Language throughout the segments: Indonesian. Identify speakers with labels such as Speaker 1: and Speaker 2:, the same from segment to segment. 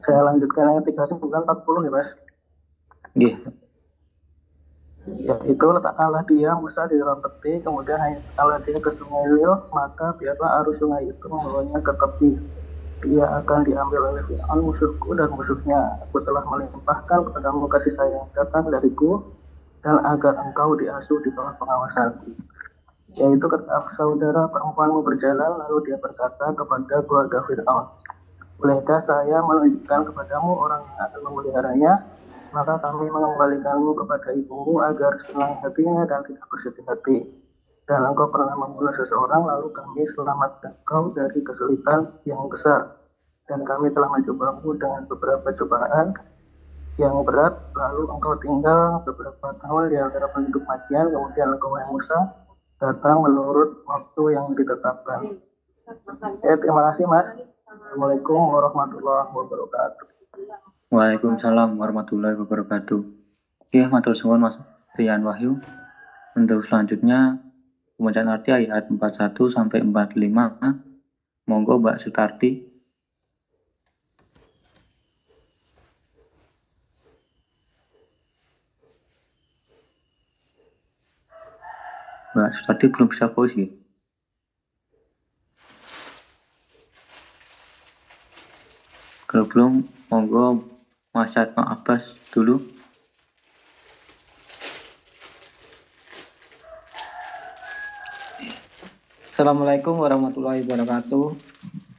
Speaker 1: Saya lanjutkan ayat 39-40 ya Mas.
Speaker 2: Nggih.
Speaker 1: Yaitu letakkanlah dia Musa di dalam peti, kemudian hanyalah dia ke sungai Nil, maka biarlah arus sungai itu membawanya ke tepi. Dia akan diambil oleh Fir'aun musuhku dan musuhnya. Aku telah melimpahkan kepadamu kasih sayang datang dariku, dan agar engkau diasuh di bawah pengawasanku. Yaitu ketika saudara perempuanmu berjalan, lalu dia berkata kepada keluarga Fir'aun, bolehkah saya menunjukkan kepadamu orang yang akan memeliharanya? Maka kami mengembalikanmu kepada ibumu agar senang hatinya dan tidak bersedih hati. Dan engkau pernah membunuh seseorang, lalu kami selamatkan kau dari kesulitan yang besar. Dan kami telah mencobamu dengan beberapa cobaan yang berat, lalu engkau tinggal beberapa tahun di antara penduduk Madian, kemudian engkau yang Musa datang menurut waktu yang ditetapkan. Terima kasih Mas. Assalamualaikum warahmatullahi wabarakatuh.
Speaker 2: Waalaikumsalam warahmatullahi wabarakatuh. Oke, matur suwun Mas Rian Wahyu. Untuk selanjutnya pembacaan arti ayat 41 sampai 45. Monggo Mbak Sutarti. Mbak Sutarti belum bisa voice ya? Kalau belum, monggo Mas Yatma Abbas dulu.
Speaker 3: Assalamualaikum warahmatullahi wabarakatuh.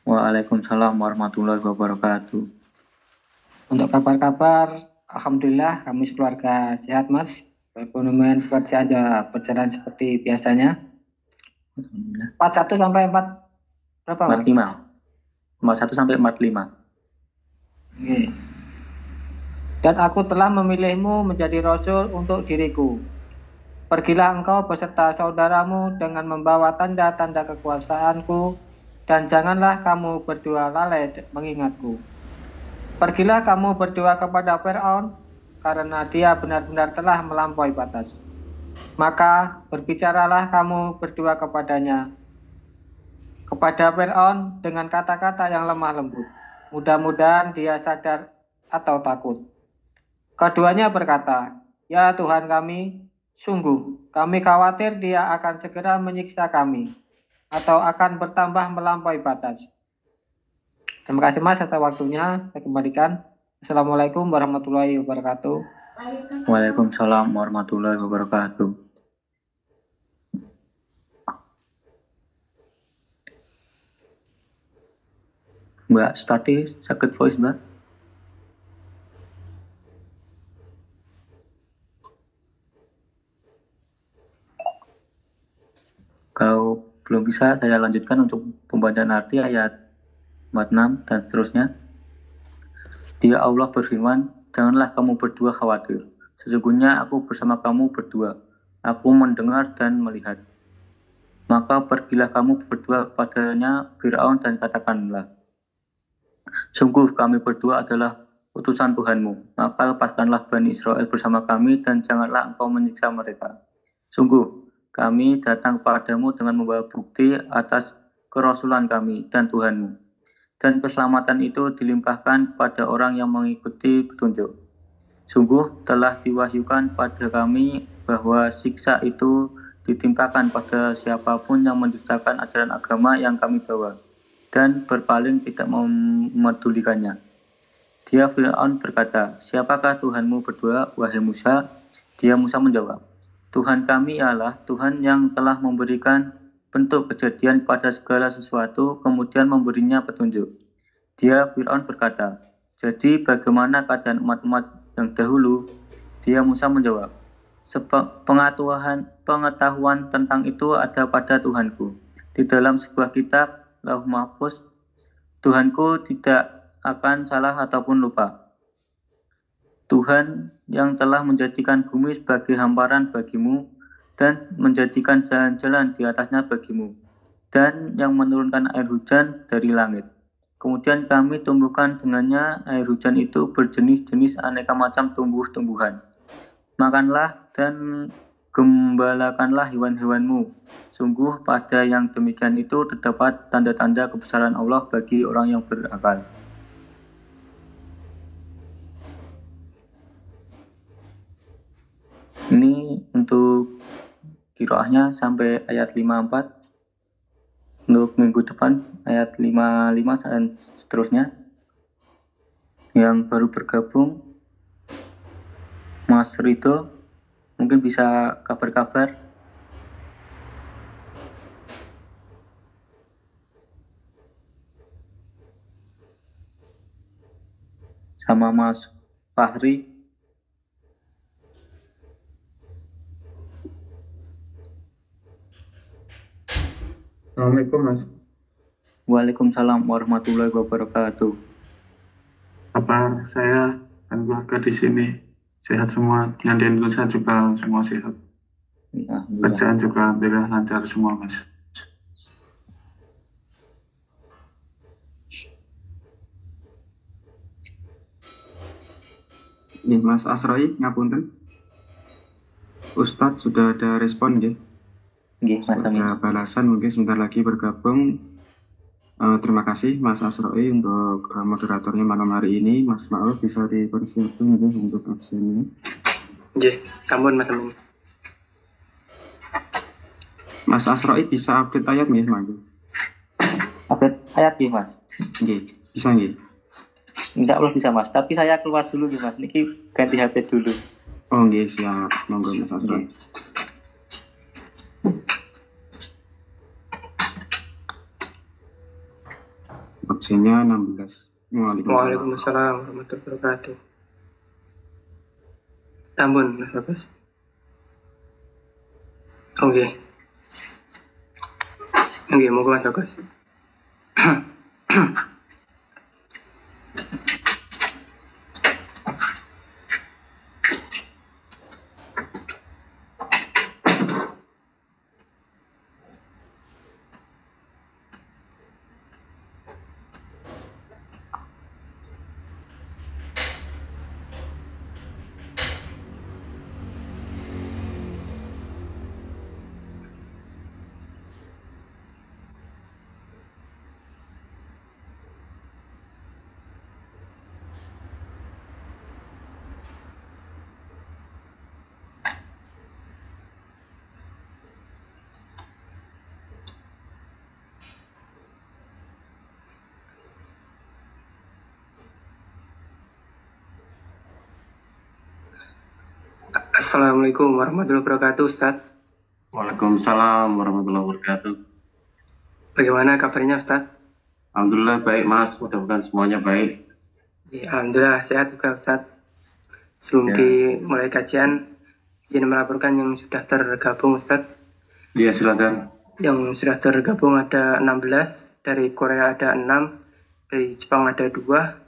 Speaker 2: Waalaikumsalam warahmatullahi wabarakatuh.
Speaker 3: Untuk kabar-kabar, alhamdulillah kami sekeluarga sehat Mas. Perekonomian pekerjaan ada berjalan seperti biasanya. 41 sampai 4 berapa Mas?
Speaker 2: 45. 41 sampai 45.
Speaker 3: Oke. Dan aku telah memilihmu menjadi rasul untuk diriku. Pergilah engkau beserta saudaramu dengan membawa tanda-tanda kekuasaanku, dan janganlah kamu berdua lalai mengingatku. Pergilah kamu berdua kepada Fir'aun, karena dia benar-benar telah melampaui batas. Maka berbicaralah kamu berdua kepadanya, kepada Fir'aun dengan kata-kata yang lemah lembut. Mudah-mudahan dia sadar atau takut. Keduanya berkata, ya Tuhan kami, sungguh kami khawatir dia akan segera menyiksa kami, atau akan bertambah melampaui batas. Terima kasih Mas atas waktunya. Saya kembalikan. Assalamualaikum warahmatullahi wabarakatuh.
Speaker 2: Waalaikumsalam warahmatullahi wabarakatuh. Mbak Sutarti, sakit voice Mbak? Kalau belum bisa, saya lanjutkan untuk pembacaan arti ayat 46 dan seterusnya. Dia Allah berfirman, janganlah kamu berdua khawatir. Sesungguhnya aku bersama kamu berdua. Aku mendengar dan melihat. Maka pergilah kamu berdua kepadanya Fir'aun dan katakanlah, sungguh kami berdua adalah utusan Tuhanmu. Maka lepaskanlah Bani Israel bersama kami dan janganlah engkau menyiksa mereka. Sungguh kami datang kepadamu dengan membawa bukti atas kerasulan kami dan Tuhanmu. Dan keselamatan itu dilimpahkan pada orang yang mengikuti petunjuk. Sungguh telah diwahyukan pada kami bahwa siksa itu ditimpakan pada siapapun yang mendustakan ajaran agama yang kami bawa dan berpaling tidak memedulikannya. Dia Fir'aun berkata, siapakah Tuhanmu berdua, wahai Musa? Dia Musa menjawab, Tuhan kami ialah Tuhan yang telah memberikan bentuk kejadian pada segala sesuatu, kemudian memberinya petunjuk. Dia Fir'aun berkata, jadi bagaimana keadaan umat-umat yang dahulu? Dia Musa menjawab, pengetahuan tentang itu ada pada Tuhanku. Di dalam sebuah kitab, Lauh Mahfuz, Tuhanku tidak akan salah ataupun lupa. Tuhan yang telah menjadikan bumi sebagai hamparan bagimu dan menjadikan jalan-jalan di atasnya bagimu, dan yang menurunkan air hujan dari langit. Kemudian kami tumbuhkan dengannya air hujan itu berjenis-jenis aneka macam tumbuh-tumbuhan. Makanlah dan gembalakanlah hewan-hewanmu. Sungguh pada yang demikian itu terdapat tanda-tanda kebesaran Allah bagi orang yang berakal. Ini untuk qiraahnya sampai ayat 54. Untuk minggu depan ayat 55 dan seterusnya. Yang baru bergabung Mas Rido, mungkin bisa kabar-kabar. Sama Mas Fahri.
Speaker 4: Assalamualaikum Mas.
Speaker 2: Waalaikumsalam warahmatullahi wabarakatuh.
Speaker 4: Apa saya dan keluarga di sini sehat semua, yang di Indonesia juga semua sehat. Kerjaan juga alhamdulillah lancar semua Mas.
Speaker 5: Nih Mas Asroi, ngapunten. Ustadz sudah ada respon nggih?
Speaker 2: Nggih, Mas Amin.
Speaker 5: Ada balasan mungkin sebentar lagi bergabung. Terima kasih Mas Asroi untuk moderatornya malam hari ini. Mas Ma'ruf bisa dipersiapkan mungkin untuk absennya.
Speaker 6: Nggih, sampun Mas Amin.
Speaker 5: Mas Asroi bisa update ayat nggih, Mas?
Speaker 2: Update ayat nggih, Mas?
Speaker 5: Nggih, bisa nggih?
Speaker 2: Enggak belum bisa Mas, tapi saya keluar dulu nih Mas. Niki ganti HP dulu.
Speaker 5: Oh nggih, siap. Monggo Mas Asroi. Absennya 16.
Speaker 6: Waalaikumsalam warahmatullahi wabarakatuh. Tampun Mas Bagus. Oke. Oke, monggo Mas Bagus. Assalamualaikum warahmatullahi wabarakatuh, Ustaz.
Speaker 7: Waalaikumsalam warahmatullahi wabarakatuh.
Speaker 6: Bagaimana kabarnya, Ustaz?
Speaker 7: Alhamdulillah baik, Mas. Mudah-mudahan semuanya baik.
Speaker 6: Ya, alhamdulillah sehat juga, Ustaz. Sebelum dimulai kajian, izin melaporkan yang sudah tergabung, Ustaz.
Speaker 7: Iya, silakan.
Speaker 6: Yang sudah tergabung ada 16, dari Korea ada 6, dari Jepang ada 2,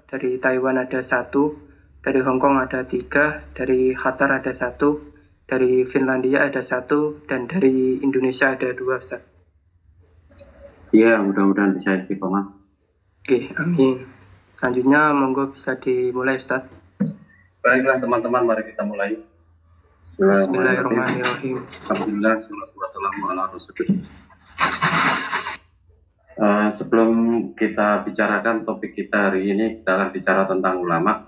Speaker 6: dari Taiwan ada 1, dari Hong Kong ada 3, dari Qatar ada 1, dari Finlandia ada 1, dan dari Indonesia ada 2, Ustaz.
Speaker 7: Iya, mudah-mudahan bisa istiqomah.
Speaker 6: Oke, amin. Selanjutnya, monggo bisa dimulai, Ustaz.
Speaker 7: Baiklah teman-teman, mari kita mulai.
Speaker 6: Bismillahirrahmanirrahim.
Speaker 7: Alhamdulillah, salatu wassalamu ala rasulillah. Sebelum kita bicarakan topik kita hari ini, kita akan bicara tentang ulama.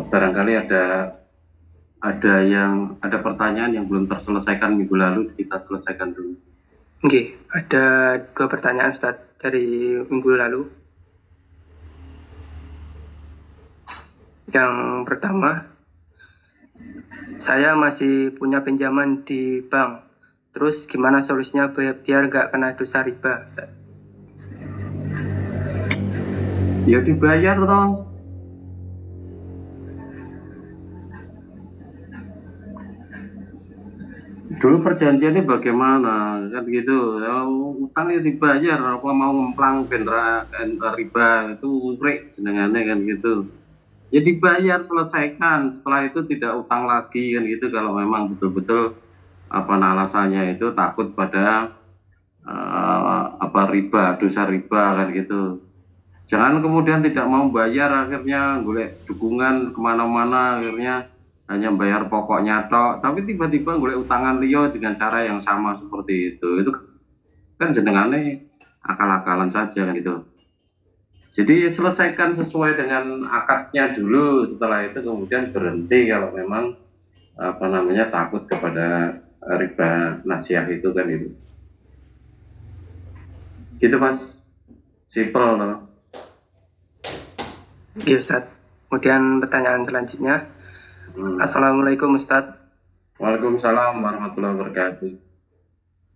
Speaker 7: Barangkali ada pertanyaan yang belum terselesaikan minggu lalu, kita selesaikan dulu.
Speaker 6: Oke, ada 2 pertanyaan Ustaz dari minggu lalu. Yang pertama, saya masih punya pinjaman di bank. Terus gimana solusinya biar nggak kena dosa riba, Ustaz?
Speaker 7: Ya dibayar dong. Dulu perjanjiannya bagaimana kan gitu, ya, utang ya dibayar, apa mau ngemplang riba itu urek senengannya kan gitu, ya dibayar, selesaikan, setelah itu tidak utang lagi kan gitu. Kalau memang betul-betul alasannya itu takut pada riba, dosa riba kan gitu. Jangan kemudian tidak mau bayar, akhirnya golek dukungan kemana-mana, akhirnya hanya bayar pokoknya tok, tapi tiba-tiba golek utangan liya dengan cara yang sama seperti itu kan jenengane akal-akalan saja kan gitu. Jadi selesaikan sesuai dengan akadnya dulu, setelah itu kemudian berhenti kalau memang takut kepada riba nasiah itu kan itu. Gitu Mas, simple loh.
Speaker 6: Oke Ustaz. Kemudian pertanyaan selanjutnya. Assalamualaikum Ustaz.
Speaker 7: Waalaikumsalam warahmatullahi wabarakatuh.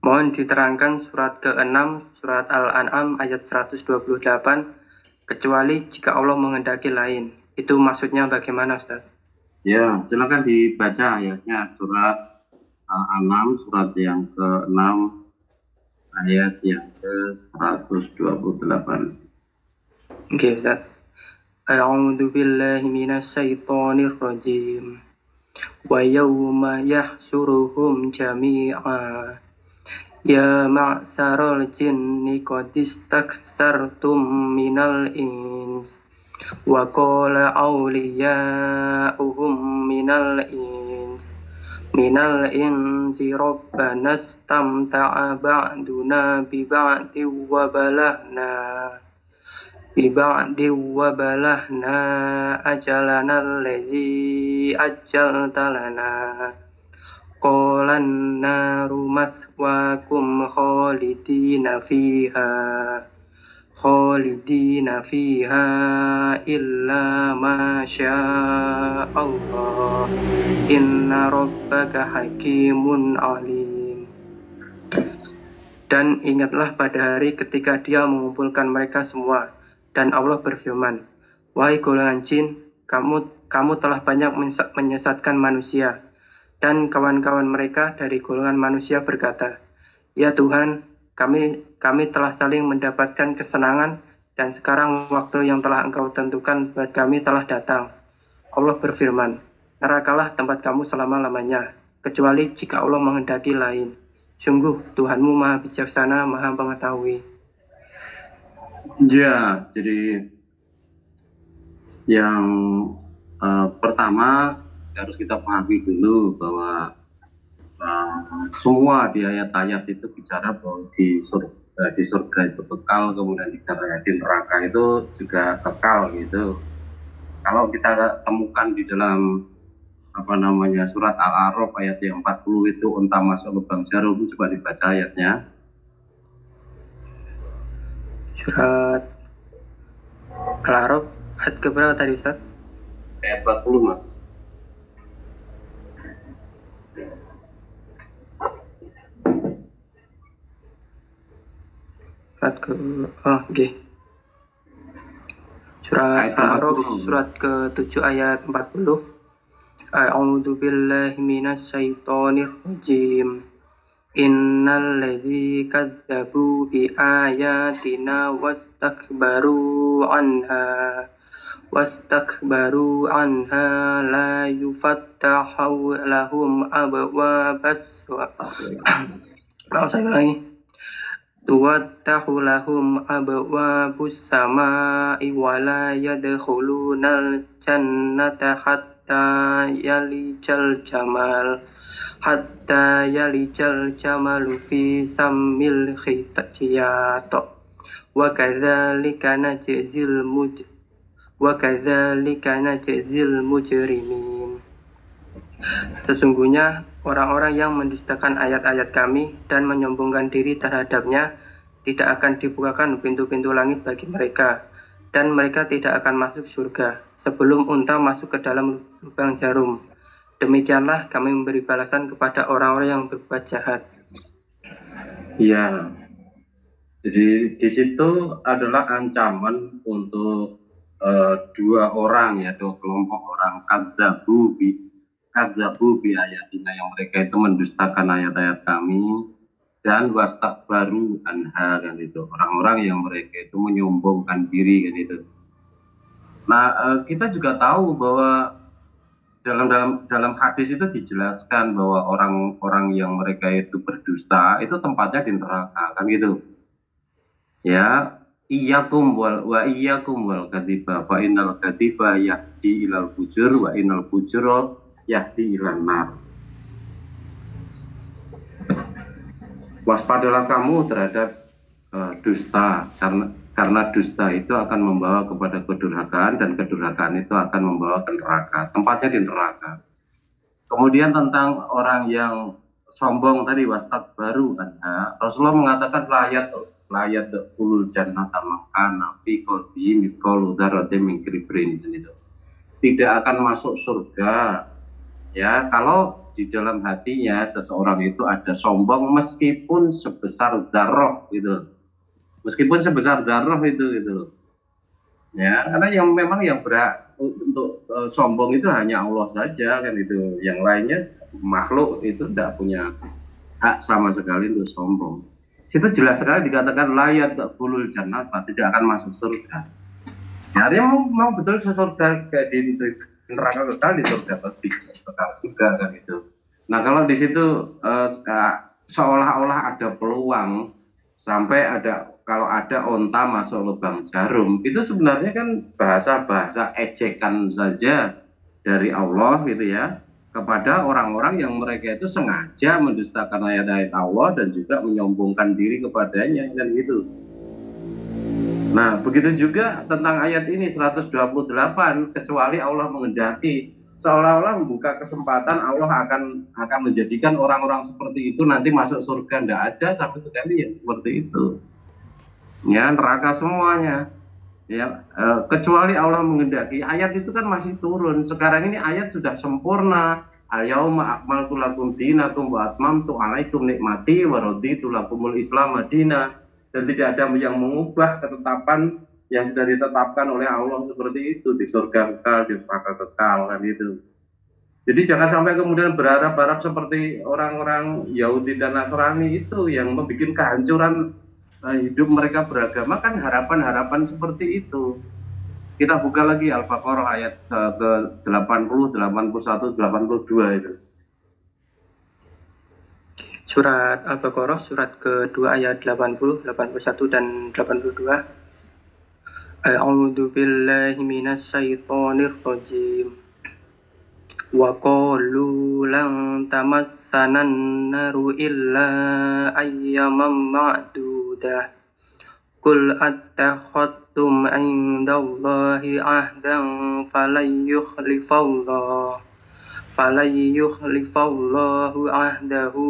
Speaker 6: Mohon diterangkan surat ke-6 surat Al-An'am ayat 128, kecuali jika Allah menghendaki lain. Itu maksudnya bagaimana Ustaz?
Speaker 7: Ya, silakan dibaca ayatnya, surat Al-An'am surat yang ke-6 ayat yang ke-128.
Speaker 6: Oke Ustaz. A'udzu billahi minasyaitonir rajim. Wa yawma yahsyuruhum jami'a ya ma'saral jinni qad istaksartum minal ins wa qala awliya'uhum minal insi rabbana istamta'a ba'duna bi ba'din wa balahna ajalana alladhi ajjalta lana qalan naru maswakum khalidina fiha illa ma syaa Allah inna rabbaka hakimun alim. Dan ingatlah pada hari ketika Dia mengumpulkan mereka semua, dan Allah berfirman, wahai golongan jin, kamu telah banyak menyesatkan manusia. Dan kawan-kawan mereka dari golongan manusia berkata, ya Tuhan, kami telah saling mendapatkan kesenangan, dan sekarang waktu yang telah Engkau tentukan buat kami telah datang. Allah berfirman, nerakalah tempat kamu selama-lamanya, kecuali jika Allah menghendaki lain. Sungguh Tuhanmu Maha Bijaksana, Maha Mengetahui.
Speaker 7: Ya, jadi yang pertama harus kita pahami dulu bahwa semua di ayat-ayat itu bicara bahwa di surga itu kekal, kemudian di neraka itu juga kekal gitu. Kalau kita temukan di dalam surat Al-A'raf ayat yang 40 itu unta masuk lubang jarum, coba dibaca ayatnya.
Speaker 6: Surat Al-A'raf ayat keberapa tadi Ustaz?
Speaker 7: Ayat 40 Mas. Surat Al-A'raf surat ke-7 ayat 40. A'udzu billahi minasyaitonir rajim. Innal ladzi kadzdzabu bi ayatina wastakbaru anha la yufattahu lahum abwabas tuwattahu lahum abwabus samaa'i wa la yadkhulunal jannata hatta yalijal jamalu fi sammil khitiyat wa kadzalika najzil mujrimin. Sesungguhnya orang-orang yang mendustakan ayat-ayat kami dan menyombongkan diri terhadapnya tidak akan dibukakan pintu-pintu langit bagi mereka, dan mereka tidak akan masuk surga sebelum unta masuk ke dalam lubang jarum. Demikianlah kami memberi balasan kepada orang-orang yang berbuat jahat. Ya, jadi di situ adalah ancaman untuk dua kelompok orang kadzabu bi ayatina, yang mereka itu mendustakan ayat-ayat kami, dan wastakbaru anha kan itu, orang-orang yang mereka itu menyombongkan diri kan itu. Nah, kita juga tahu bahwa dalam hadis itu dijelaskan bahwa orang-orang yang mereka itu berdusta itu tempatnya di neraka kan gitu. Ya, iyyakum wal kadziba fa innal kadziba yahdi ilal fujur wa innal fujura yahdi ilan nar. Waspadalah kamu terhadap dusta, karena dusta itu akan membawa kepada kedurhakaan, dan kedurhakaan itu akan membawa ke neraka, tempatnya di neraka. Kemudian tentang orang yang sombong tadi, wastakbaru anha, Rasulullah mengatakan layat ulul jannata makana fi qalbi misqalu dzarratin min kibrin, itu tidak akan masuk surga ya kalau di dalam hatinya seseorang itu ada sombong meskipun sebesar dzarrah gitu. Meskipun sebesar dzarrah itu gitu loh. Ya, karena yang memang yang berat untuk sombong itu hanya Allah saja kan itu. Yang lainnya makhluk itu tidak punya hak sama sekali untuk sombong. Situ jelas sekali dikatakan layat bulul jannah, tidak akan masuk surga. Ya, artinya mau betul surga kayak di neraka kekal, di surga kekal juga kan itu. Nah kalau di situ seolah-olah ada peluang sampai kalau ada onta masuk lubang jarum, itu sebenarnya kan bahasa-bahasa ejekan saja dari Allah gitu ya, kepada orang-orang yang mereka itu sengaja mendustakan ayat-ayat Allah dan juga menyombongkan diri kepadanya kan gitu. Nah begitu juga tentang ayat ini 128, kecuali Allah menghendaki, seolah-olah membuka kesempatan Allah akan menjadikan orang-orang seperti itu nanti masuk surga. Tidak ada sama sekali yang seperti itu. Ya, neraka semuanya. Ya, kecuali Allah menghendaki. Ayat itu kan masih turun. Sekarang ini ayat sudah sempurna. Al-yauma akmaltu lakum dinakum wa atmamtu alaikum nikmati wa raditu lakumul Islam madina. Dan tidak ada yang mengubah ketetapan yang sudah ditetapkan oleh Allah seperti itu, di surga kekal, di neraka kekal kan itu. Jadi jangan sampai kemudian berharap-harap seperti orang-orang Yahudi dan Nasrani itu yang membuat kehancuran hidup mereka beragama, kan harapan-harapan seperti itu. Kita buka lagi Al-Baqarah ayat ke 80, 81, 82 itu.
Speaker 6: Surat Al-Baqarah surat kedua ayat 80, 81 dan 82. A'udzu billahi minasyaitonir rajim. Wa qalu lan tamassanan naru illa ayyaman ma'dudah. Qul attakhadtum 'indallahi 'ahdan falan yukhlifallahu 'ahdahu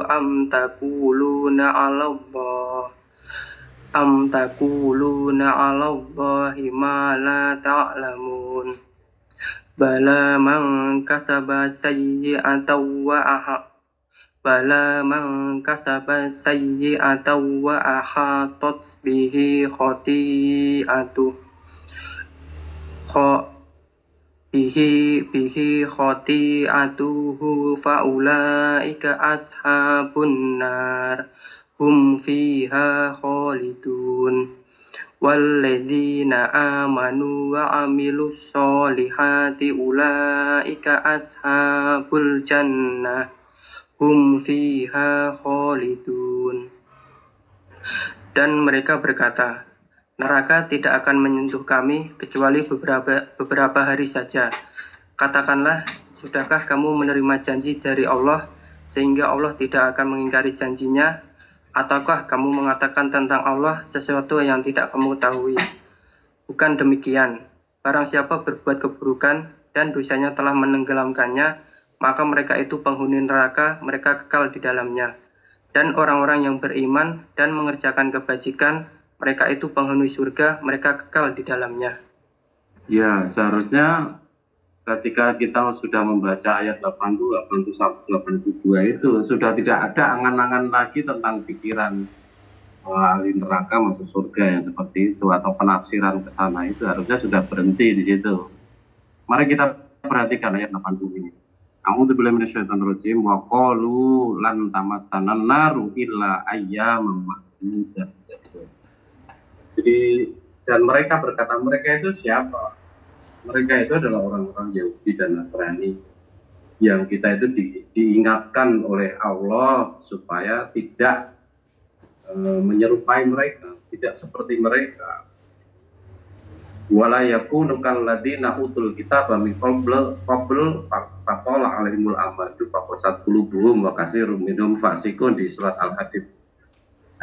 Speaker 6: am taquluna 'ala Allahi ma la ta'lamun. Bala man kasaba sayyi'atan wa ahatat bihi khati'atuhu faulaika ashabun nar hum fiha khalidun. Walladzina amanu wa amilus solihati ulaika ashabul jannah hum fiha khalidun. Dan mereka berkata, neraka tidak akan menyentuh kami kecuali beberapa hari saja. Katakanlah, sudahkah kamu menerima janji dari Allah sehingga Allah tidak akan mengingkari janjinya? Ataukah kamu mengatakan tentang Allah sesuatu yang tidak kamu ketahui? Bukan demikian. Barang siapa berbuat keburukan dan dosanya telah menenggelamkannya, maka mereka itu penghuni neraka, mereka kekal di dalamnya. Dan orang-orang yang beriman dan mengerjakan kebajikan, mereka itu penghuni surga, mereka kekal di dalamnya.
Speaker 7: Ya, seharusnya ketika kita sudah membaca ayat 80, 81, 82 itu sudah tidak ada angan-angan lagi tentang pikiran ahli neraka masuk surga yang seperti itu atau penafsiran ke sana, itu harusnya sudah berhenti di situ. Mari kita perhatikan ayat 80 ini. A'udzu billahi minasyaitonir rajim wa qalu lan tamassana naru illa ayyaman ma'dudah. Jadi dan mereka berkata, mereka itu siapa? Mereka itu adalah orang-orang Yahudi dan Nasrani yang kita itu diingatkan oleh Allah supaya tidak menyerupai mereka, tidak seperti mereka. Wala yakunu kalladzina utul kitaba min qabl faqala alaihimul amadu faqasat qulubuhum wa katsirum minhum fasiqun, di surat Al-Hadid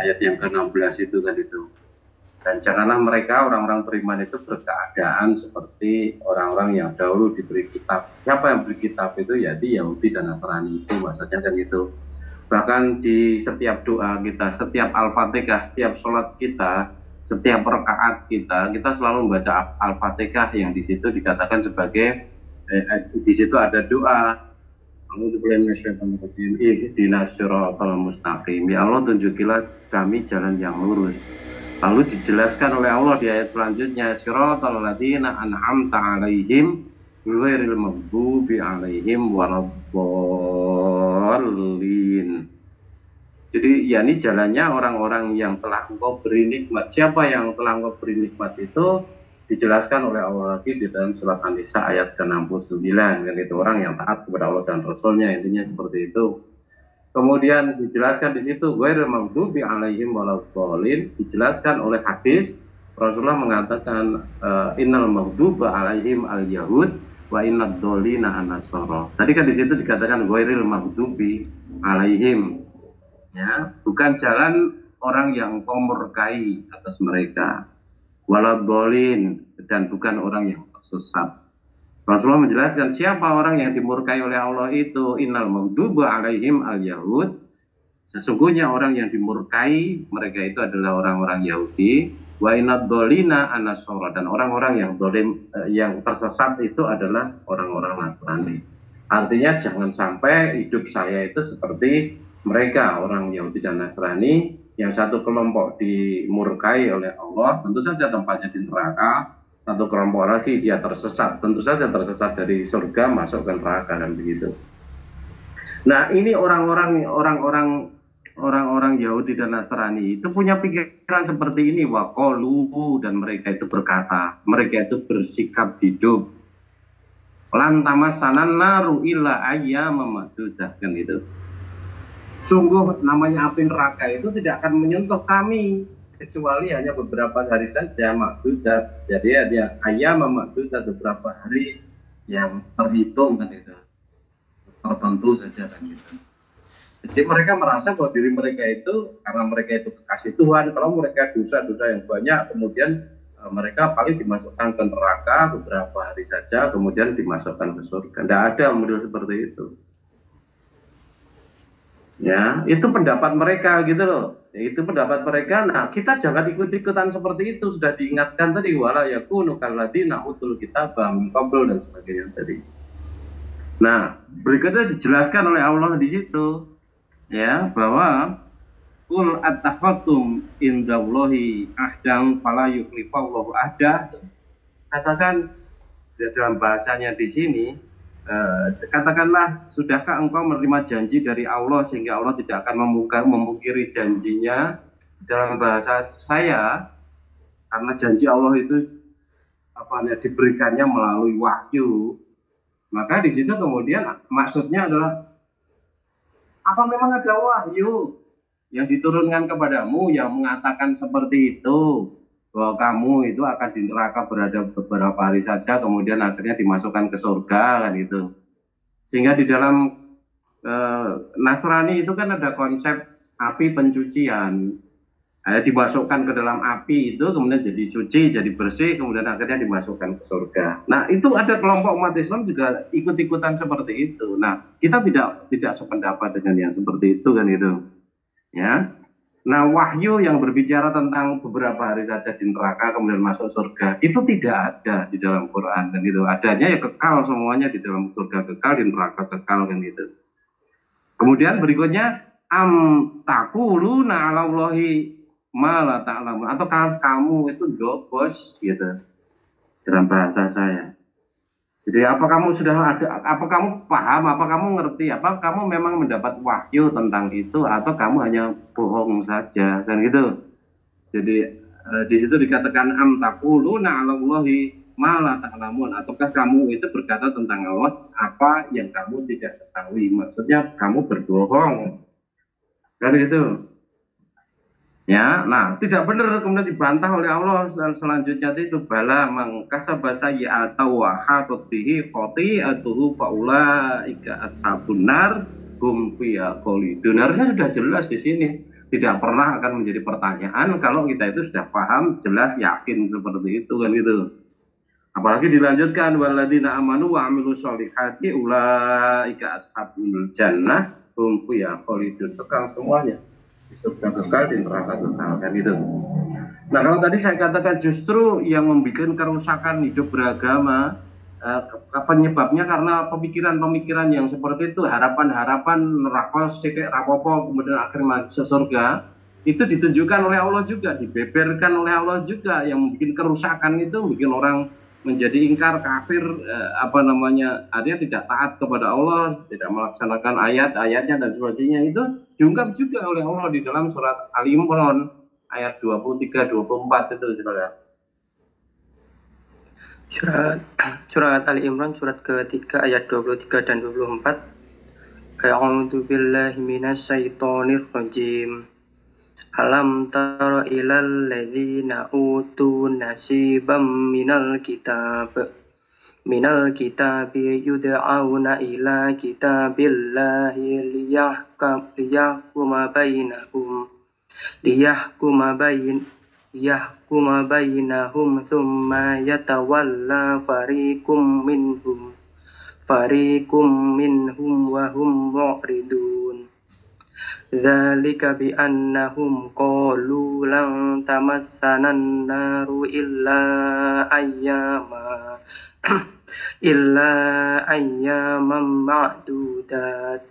Speaker 7: ayat yang ke-16 itu kan itu. Dan janganlah mereka orang-orang beriman itu berkeadaan seperti orang-orang yang dahulu diberi kitab. Siapa yang beri kitab itu? Ya di Yahudi dan Nasrani itu, maksudnya kan gitu. Bahkan di setiap doa kita, setiap Al-Fatihah, setiap sholat kita, setiap rakaat kita selalu membaca Al-Fatihah yang di situ dikatakan sebagai di situ ada doa. Ihdinas siratal mustaqim. Ya Allah, tunjukilah kami jalan yang lurus. Lalu dijelaskan oleh Allah di ayat selanjutnya, siratal ladzina an'amta 'alaihim ghairil maghdubi 'alaihim waladdallin. Jadi ya ini jalannya orang-orang yang telah engkau beri nikmat. Siapa yang telah engkau beri nikmat itu dijelaskan oleh Allah lagi di dalam surat An-Nisa ayat ke-69, kan itu orang yang taat kepada Allah dan Rasulnya, intinya seperti itu. Kemudian dijelaskan di situ ghairil maghdubi 'alaihim waladdallin, dijelaskan oleh hadis Rasulullah mengatakan innal maghduba 'alaihim al-yahud wa innad dallina an-nasara. Tadi kan di situ dikatakan ghairil maghdubi 'alaihim, ya, bukan jalan orang yang kau murkai atas mereka, waladdallin, dan bukan orang yang tersesat. Rasulullah menjelaskan siapa orang yang dimurkai oleh Allah itu, innal maghduba 'alaihim al-yahud, sesungguhnya orang yang dimurkai mereka itu adalah orang-orang Yahudi, wa innad dallina an-nasara, dan orang-orang yang dolim, yang tersesat itu adalah orang-orang Nasrani. Artinya jangan sampai hidup saya itu seperti mereka, orang Yahudi dan Nasrani, yang satu kelompok dimurkai oleh Allah, tentu saja tempatnya di neraka. Satu kelompok lagi dia tersesat, tentu saja tersesat dari surga masuk ke neraka, dan begitu. Nah, ini orang-orang Yahudi dan Nasrani itu punya pikiran seperti ini, waqalu, dan mereka itu berkata, mereka itu bersikap hidup, lan tamassanan naru illa ayyaman ma'dudah, kan itu. Sungguh namanya api neraka itu tidak akan menyentuh kami kecuali hanya beberapa hari saja, ma'dudat. Jadi dia ayyaman ma'dudat, beberapa hari yang terhitung, kan itu, tertentu saja, kan gitu. Jadi mereka merasa bahwa diri mereka itu, karena mereka itu kekasih Tuhan, kalau mereka dosa-dosa yang banyak, kemudian mereka paling dimasukkan ke neraka beberapa hari saja, kemudian dimasukkan ke surga. Tidak ada model seperti itu. Ya, itu pendapat mereka gitu loh. Itu pendapat mereka. Nah, kita jangan ikut-ikutan seperti itu. Sudah diingatkan tadi, wala yakunu kalladzina utul kitaba min qabl, dan sebagainya tadi. Nah, berikutnya dijelaskan oleh Allah di situ, ya, bahwa qul attakhadtum indallahi ahdan fala yukhlifallahu ahdah. Katakan dalam bahasanya di sini, katakanlah, sudahkah engkau menerima janji dari Allah sehingga Allah tidak akan memungkiri janjinya? Dalam bahasa saya, karena janji Allah itu diberikannya melalui wahyu, maka di situ kemudian maksudnya adalah, apa memang ada wahyu yang diturunkan kepadamu yang mengatakan seperti itu, bahwa kamu itu akan di neraka berada beberapa hari saja, kemudian akhirnya dimasukkan ke surga, kan itu. Sehingga di dalam Nasrani itu kan ada konsep api pencucian, dimasukkan ke dalam api itu, kemudian jadi suci, jadi bersih, kemudian akhirnya dimasukkan ke surga. Nah, itu ada kelompok umat Islam juga ikut-ikutan seperti itu. Nah, kita tidak sependapat dengan yang seperti itu, kan itu, ya. Nah, wahyu yang berbicara tentang beberapa hari saja di neraka kemudian masuk surga, itu tidak ada di dalam Quran, dan itu adanya ya kekal semuanya di dalam surga kekal, di neraka kekal, kan gitu. Kemudian berikutnya, am taquluna 'alallahi ma la ta'lamun, atau kamu itu dobos gitu dalam bahasa saya. Jadi apa kamu paham, apa kamu ngerti, apa kamu memang mendapat wahyu tentang itu, atau kamu hanya bohong saja, kan gitu. Jadi di situ dikatakan am taquluna 'alallahi ma la ta'lamun, ataukah kamu itu berkata tentang Allah apa yang kamu tidak ketahui, maksudnya kamu berbohong, kan gitu. Ya, nah tidak benar, kemudian dibantah oleh Allah selanjutnya itu, bala mangkasaba sayyi'atan wa hatat bihi khati'atuhu fa ulaika ashabun nar hum fiha khalidun. Harusnya sudah jelas di sini tidak pernah akan menjadi pertanyaan kalau kita itu sudah paham, jelas, yakin seperti itu kan gitu. Apalagi dilanjutkan walladzina amanu wa amilus sholihati ulaika ashabul jannah hum fiha khalidun, kekal semuanya di surga kekal, di neraka kekal kan itu. Nah, kalau tadi saya katakan justru yang membuat kerusakan hidup beragama penyebabnya karena pemikiran-pemikiran yang seperti itu, harapan-harapan neraka sithik rapopo kemudian akhirnya masuk surga, itu ditunjukkan oleh Allah juga, dibeberkan oleh Allah juga, yang membuat kerusakan itu bikin orang menjadi ingkar, kafir, artinya tidak taat kepada Allah, tidak melaksanakan ayat-ayatnya dan sebagainya. Itu diungkap juga oleh Allah di dalam surat Ali Imran ayat 23-24 itu saudara.
Speaker 6: Surat Ali Imran surat ketiga ayat 23 dan 24. A'udzu billahi minasyaitonir rajim. Alam tara ilal ladzina utu nasibam minal kitabi yud'auna ila kitabillahi liyahkuma bainahum thumma yatawalla fariqum minhum wa hum mu'ridun. Dzalika bi annahum qalu lan tamassanan naru illa ayyaman ma'dudat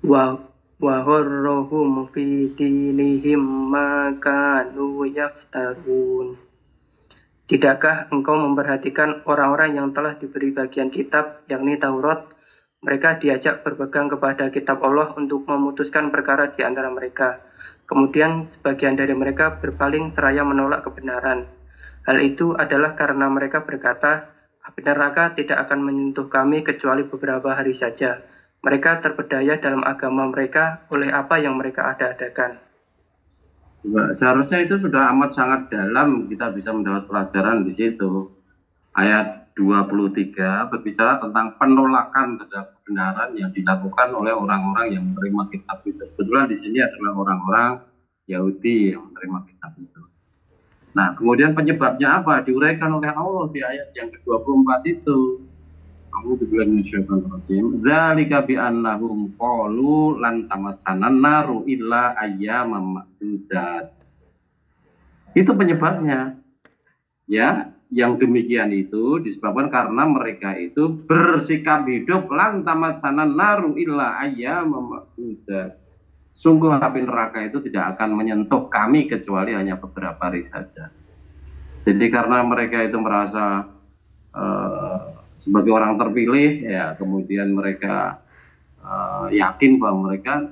Speaker 6: wa gharrahum fi dinihim ma kanu yaftarun. Tidakkah engkau memperhatikan orang-orang yang telah diberi bagian kitab, yakni Taurat? Mereka diajak berpegang kepada kitab Allah untuk memutuskan perkara di antara mereka. Kemudian sebagian dari mereka berpaling seraya menolak kebenaran. Hal itu adalah karena mereka berkata, api neraka tidak akan menyentuh kami kecuali beberapa hari saja. Mereka terpedaya dalam agama mereka oleh apa yang mereka ada-adakan.
Speaker 7: Seharusnya itu sudah amat sangat dalam, kita bisa mendapat pelajaran di situ. Ayat 23 berbicara tentang penolakan terhadap kebenaran yang dilakukan oleh orang-orang yang menerima kitab itu. Kebetulan di sini adalah orang-orang Yahudi yang menerima kitab itu. Nah, kemudian penyebabnya apa? Diuraikan oleh Allah di ayat yang ke-24 itu. A'udzu billahi minasyaitonir rajim. Dzalika bi annahum qalu lan tamassanan naru illa ayyaman ma'dudat. Itu penyebabnya. Ya, yang demikian itu disebabkan karena mereka itu bersikap hidup lan tamassanan naru illa ayyaman ma'dudat. Sungguh api neraka itu tidak akan menyentuh kami kecuali hanya beberapa hari saja. Jadi karena mereka itu merasa sebagai orang terpilih, ya kemudian mereka yakin bahwa mereka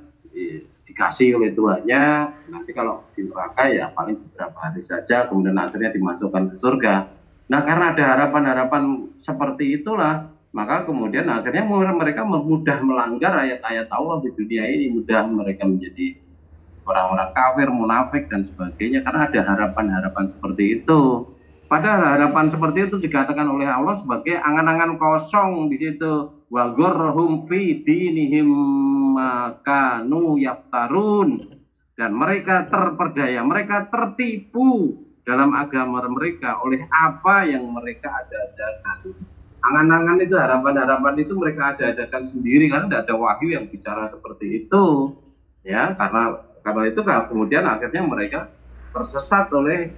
Speaker 7: dikasih oleh Tuhannya, nanti kalau di neraka ya paling beberapa hari saja, kemudian akhirnya dimasukkan ke surga. Nah, karena ada harapan-harapan seperti itulah, maka kemudian akhirnya mereka mudah melanggar ayat-ayat Allah di dunia ini, mudah mereka menjadi orang-orang kafir, munafik dan sebagainya, karena ada harapan-harapan seperti itu. Padahal harapan seperti itu dikatakan oleh Allah sebagai angan-angan kosong di situ. Wa gharrahum fi dinihim kanu yaftarun. Dan mereka terperdaya, mereka tertipu dalam agama mereka oleh apa yang mereka ada-adakan. Angan-angan itu, harapan-harapan itu mereka ada-adakan sendiri karena tidak ada wahyu yang bicara seperti itu. Ya, karena itu kemudian akhirnya mereka tersesat oleh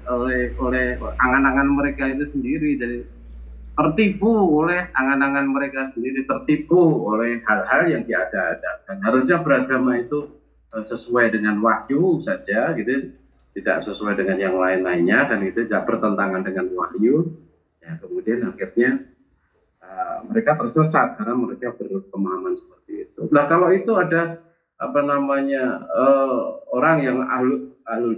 Speaker 7: angan-angan mereka itu sendiri, dari tertipu oleh angan-angan mereka sendiri, tertipu oleh hal-hal yang diada-adakan. Harusnya beragama itu sesuai dengan wahyu saja, gitu, tidak sesuai dengan yang lain-lainnya, dan itu tidak bertentangan dengan wahyu. Ya, kemudian akhirnya mereka tersesat karena mereka berpemahaman seperti itu. Nah, kalau itu ada orang yang ahlu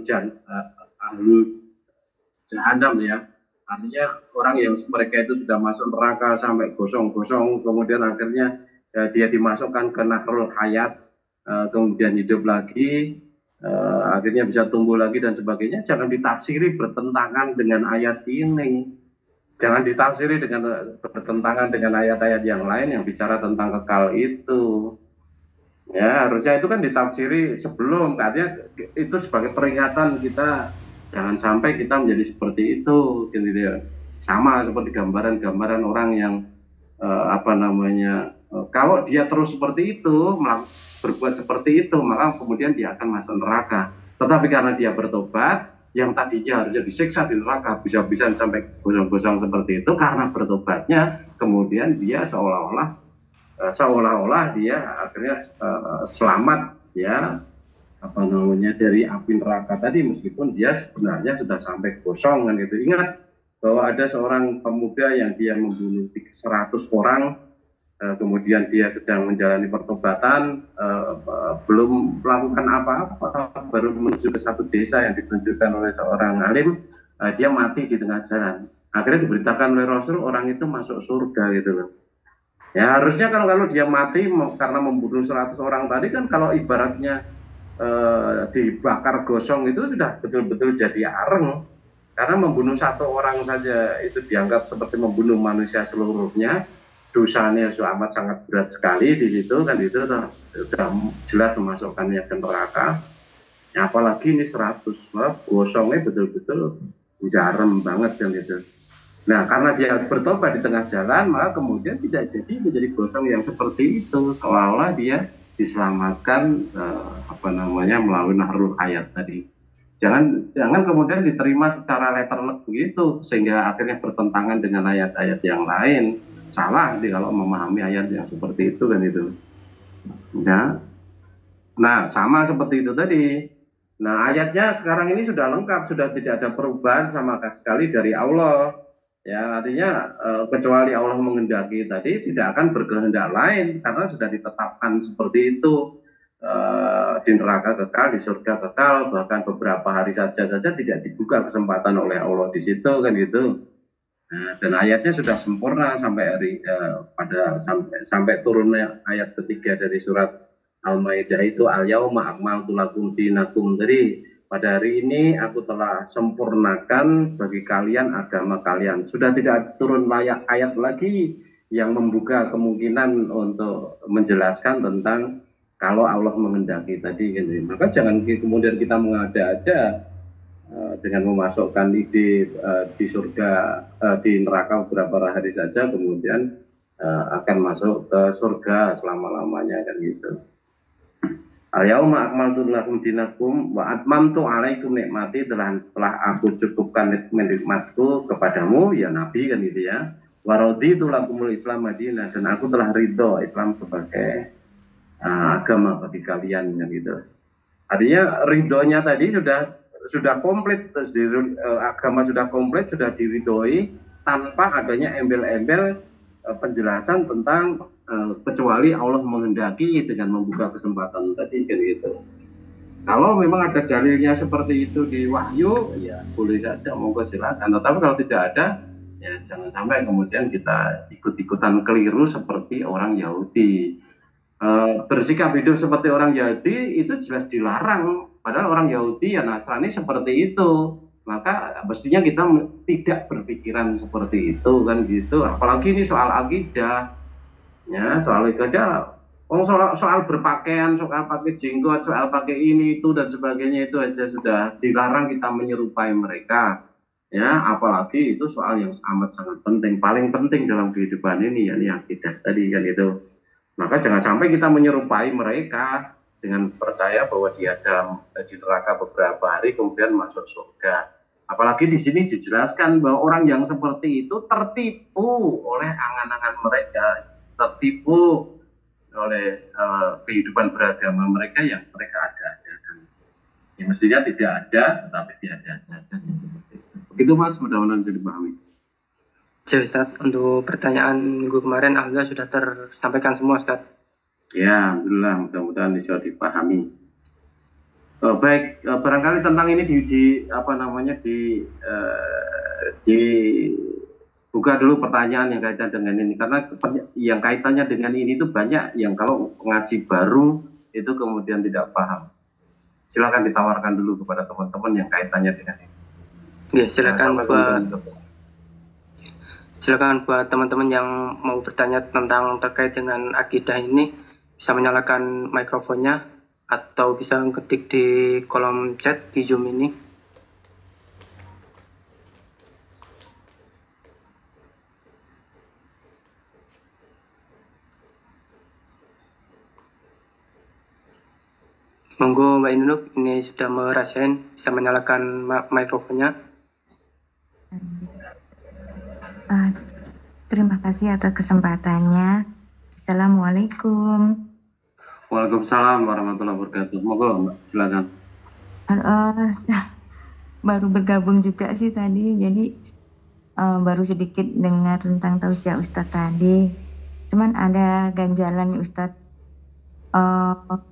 Speaker 7: jahanam, ya, artinya orang yang mereka itu sudah masuk neraka sampai gosong-gosong, kemudian akhirnya dia dimasukkan ke nahrul hayat, kemudian hidup lagi, akhirnya bisa tumbuh lagi dan sebagainya. Jangan ditafsiri bertentangan dengan ayat ini, jangan ditafsiri bertentangan dengan ayat-ayat yang lain yang bicara tentang kekal itu. Ya, harusnya itu kan ditafsiri sebelum, artinya itu sebagai peringatan kita jangan sampai kita menjadi seperti itu, gitu ya. Sama seperti gambaran-gambaran orang yang kalau dia terus seperti itu, berbuat seperti itu, maka kemudian dia akan masuk neraka. Tetapi karena dia bertobat, yang tadinya harusnya disiksa di neraka bisa-bisa sampai gosong-gosong seperti itu, karena bertobatnya, kemudian dia seolah-olah dia akhirnya selamat ya dari api neraka tadi, meskipun dia sebenarnya sudah sampai gosong kan gitu. Ingat bahwa ada seorang pemuda yang dia membunuh 100 orang, kemudian dia sedang menjalani pertobatan, belum melakukan apa-apa, baru menuju ke satu desa yang ditunjukkan oleh seorang alim, dia mati di tengah jalan. Akhirnya diberitakan oleh Rasul orang itu masuk surga gitu loh. Ya harusnya kalau dia mati karena membunuh 100 orang tadi kan, kalau ibaratnya dibakar gosong itu sudah betul-betul jadi areng, karena membunuh 1 orang saja itu dianggap seperti membunuh manusia seluruhnya, dosanya amat sangat berat sekali di situ kan, itu sudah jelas memasukkannya ke neraka. Ya, apalagi ini 100, gosongnya betul-betul jarem banget kan itu. Nah, karena dia bertobat di tengah jalan, maka kemudian tidak jadi menjadi gosong yang seperti itu, seolah-olah dia diselamatkan melalui nahrul hayat tadi. Jangan kemudian diterima secara letterlek begitu, sehingga akhirnya bertentangan dengan ayat-ayat yang lain. Salah kalau memahami ayat yang seperti itu kan itu. Ya. Nah, sama seperti itu tadi. Nah, ayatnya sekarang ini sudah lengkap, sudah tidak ada perubahan sama sekali dari Allah. Ya, artinya kecuali Allah menghendaki tadi, tidak akan berkehendak lain, karena sudah ditetapkan seperti itu. Di neraka kekal, di surga kekal, bahkan beberapa hari saja tidak dibuka kesempatan oleh Allah di situ kan gitu. Nah, dan ayatnya sudah sempurna sampai sampai turunnya ayat ketiga dari surat Al-Maidah itu, al-yauma akmaltu lakum dinakum. Jadi pada hari ini aku telah sempurnakan bagi kalian agama kalian. Sudah tidak turun ayat lagi yang membuka kemungkinan untuk menjelaskan tentang kalau Allah menghendaki tadi gitu. Maka jangan kemudian kita mengada-ada dengan memasukkan ide di surga, di neraka beberapa hari saja kemudian akan masuk ke surga selama-lamanya kan gitu. Al-yauma akmaltu lakum dinakum wa atmamtu alaikum nikmati, telah aku cukupkan nikmatku kepadamu ya Nabi kan gitu ya. Wa raditu lakumul Islam madinah, dan aku telah ridho Islam sebagai agama bagi kalian kan gitu. Artinya ridhonya tadi sudah komplit, agama sudah komplit, sudah diridhoi tanpa adanya embel-embel penjelasan tentang kecuali Allah menghendaki dengan membuka kesempatan tadi kan gitu. Kalau memang ada dalilnya seperti itu di wahyu, ya boleh saja, monggo silakan. Tetapi kalau tidak ada, ya jangan sampai kemudian kita ikut-ikutan keliru seperti orang Yahudi. Bersikap hidup seperti orang Yahudi itu jelas dilarang. Padahal orang Yahudi ya Nasrani seperti itu. Maka mestinya kita tidak berpikiran seperti itu kan gitu. Apalagi ini soal akidah. Ya, soal ibadah, soal berpakaian, soal pakai jenggot, soal pakai ini itu dan sebagainya, itu aja sudah dilarang kita menyerupai mereka. Ya, apalagi itu soal yang amat sangat penting, paling penting dalam kehidupan ini, yakni akidah tadi kan itu. Maka jangan sampai kita menyerupai mereka dengan percaya bahwa dia di neraka beberapa hari kemudian masuk surga. Apalagi di sini dijelaskan bahwa orang yang seperti itu tertipu oleh angan-angan mereka, tertipu oleh kehidupan beragama mereka yang mereka ada-adakan. Ya, mestinya tidak ada, tetapi diada-adakan seperti itu. Begitu Mas, mudah-mudahan bisa dipahami.
Speaker 6: Ya Ustaz, untuk pertanyaan minggu kemarin alhamdulillah sudah tersampaikan semua Ustaz. Ya,
Speaker 7: alhamdulillah, mudah-mudahan bisa dipahami. Baik, barangkali tentang ini buka dulu pertanyaan yang kaitan dengan ini, karena yang kaitannya dengan ini itu banyak yang kalau ngaji baru itu kemudian tidak paham. Silakan ditawarkan dulu kepada teman-teman yang kaitannya dengan ini.
Speaker 6: Ya, silakan buat teman-teman yang mau bertanya tentang terkait dengan akidah ini, bisa menyalakan mikrofonnya atau bisa ketik di kolom chat di Zoom ini. Monggo Mbak Inunuk, ini sudah merasain bisa menyalakan mikrofonnya.
Speaker 8: Terima kasih atas kesempatannya. Assalamualaikum.
Speaker 7: Waalaikumsalam warahmatullahi wabarakatuh. Monggo Mbak, silakan.
Speaker 8: Baru bergabung juga sih tadi, jadi baru sedikit dengar tentang tausiah Ustadz tadi. Cuman ada ganjalan nih Ustadz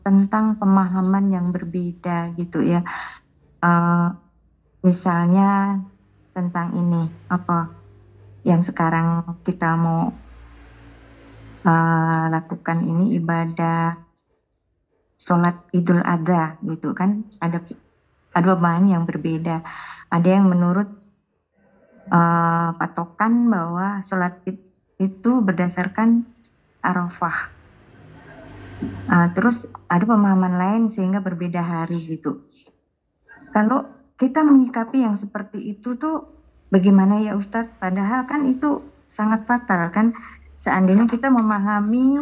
Speaker 8: tentang pemahaman yang berbeda gitu ya. Misalnya tentang ini apa yang sekarang kita mau lakukan ini, ibadah sholat Idul Adha gitu kan, ada pemahaman yang berbeda. Ada yang menurut patokan bahwa sholat itu berdasarkan Arafah. Terus ada pemahaman lain sehingga berbeda hari gitu. Kalau kita menyikapi yang seperti itu tuh bagaimana ya Ustadz? Padahal kan itu sangat fatal kan. Seandainya kita memahami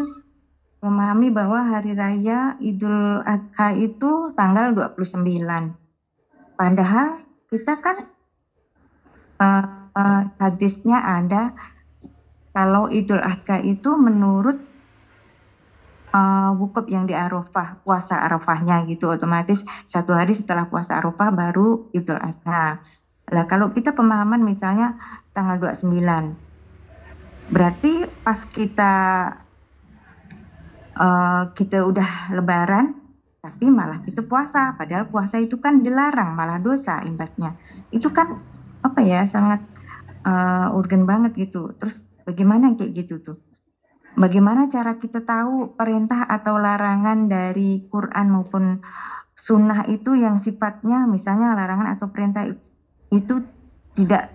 Speaker 8: bahwa hari raya Idul Adha itu tanggal 29. Padahal kita kan hadisnya ada kalau Idul Adha itu menurut wukuf yang di Arafah, puasa Arafahnya gitu, otomatis 1 hari setelah puasa Arafah baru Idul Adha. Nah, kalau kita pemahaman misalnya tanggal 29, berarti pas kita udah lebaran, tapi malah kita puasa, padahal puasa itu kan dilarang, malah dosa imbasnya. Itu kan apa ya, sangat urgen banget gitu. Terus bagaimana kayak gitu tuh? Bagaimana cara kita tahu perintah atau larangan dari Quran maupun sunnah itu yang sifatnya misalnya larangan atau perintah itu tidak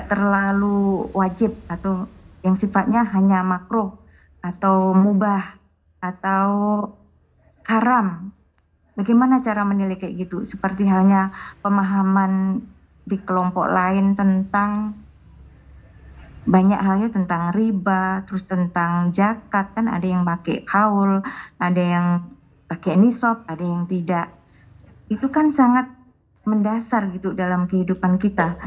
Speaker 8: terlalu wajib atau yang sifatnya hanya makruh atau mubah atau haram. Bagaimana cara menilai kayak gitu? Seperti halnya pemahaman di kelompok lain tentang banyak halnya, tentang riba, terus tentang zakat, kan ada yang pakai haul, ada yang pakai nisab, ada yang tidak. Itu kan sangat mendasar gitu dalam kehidupan kita.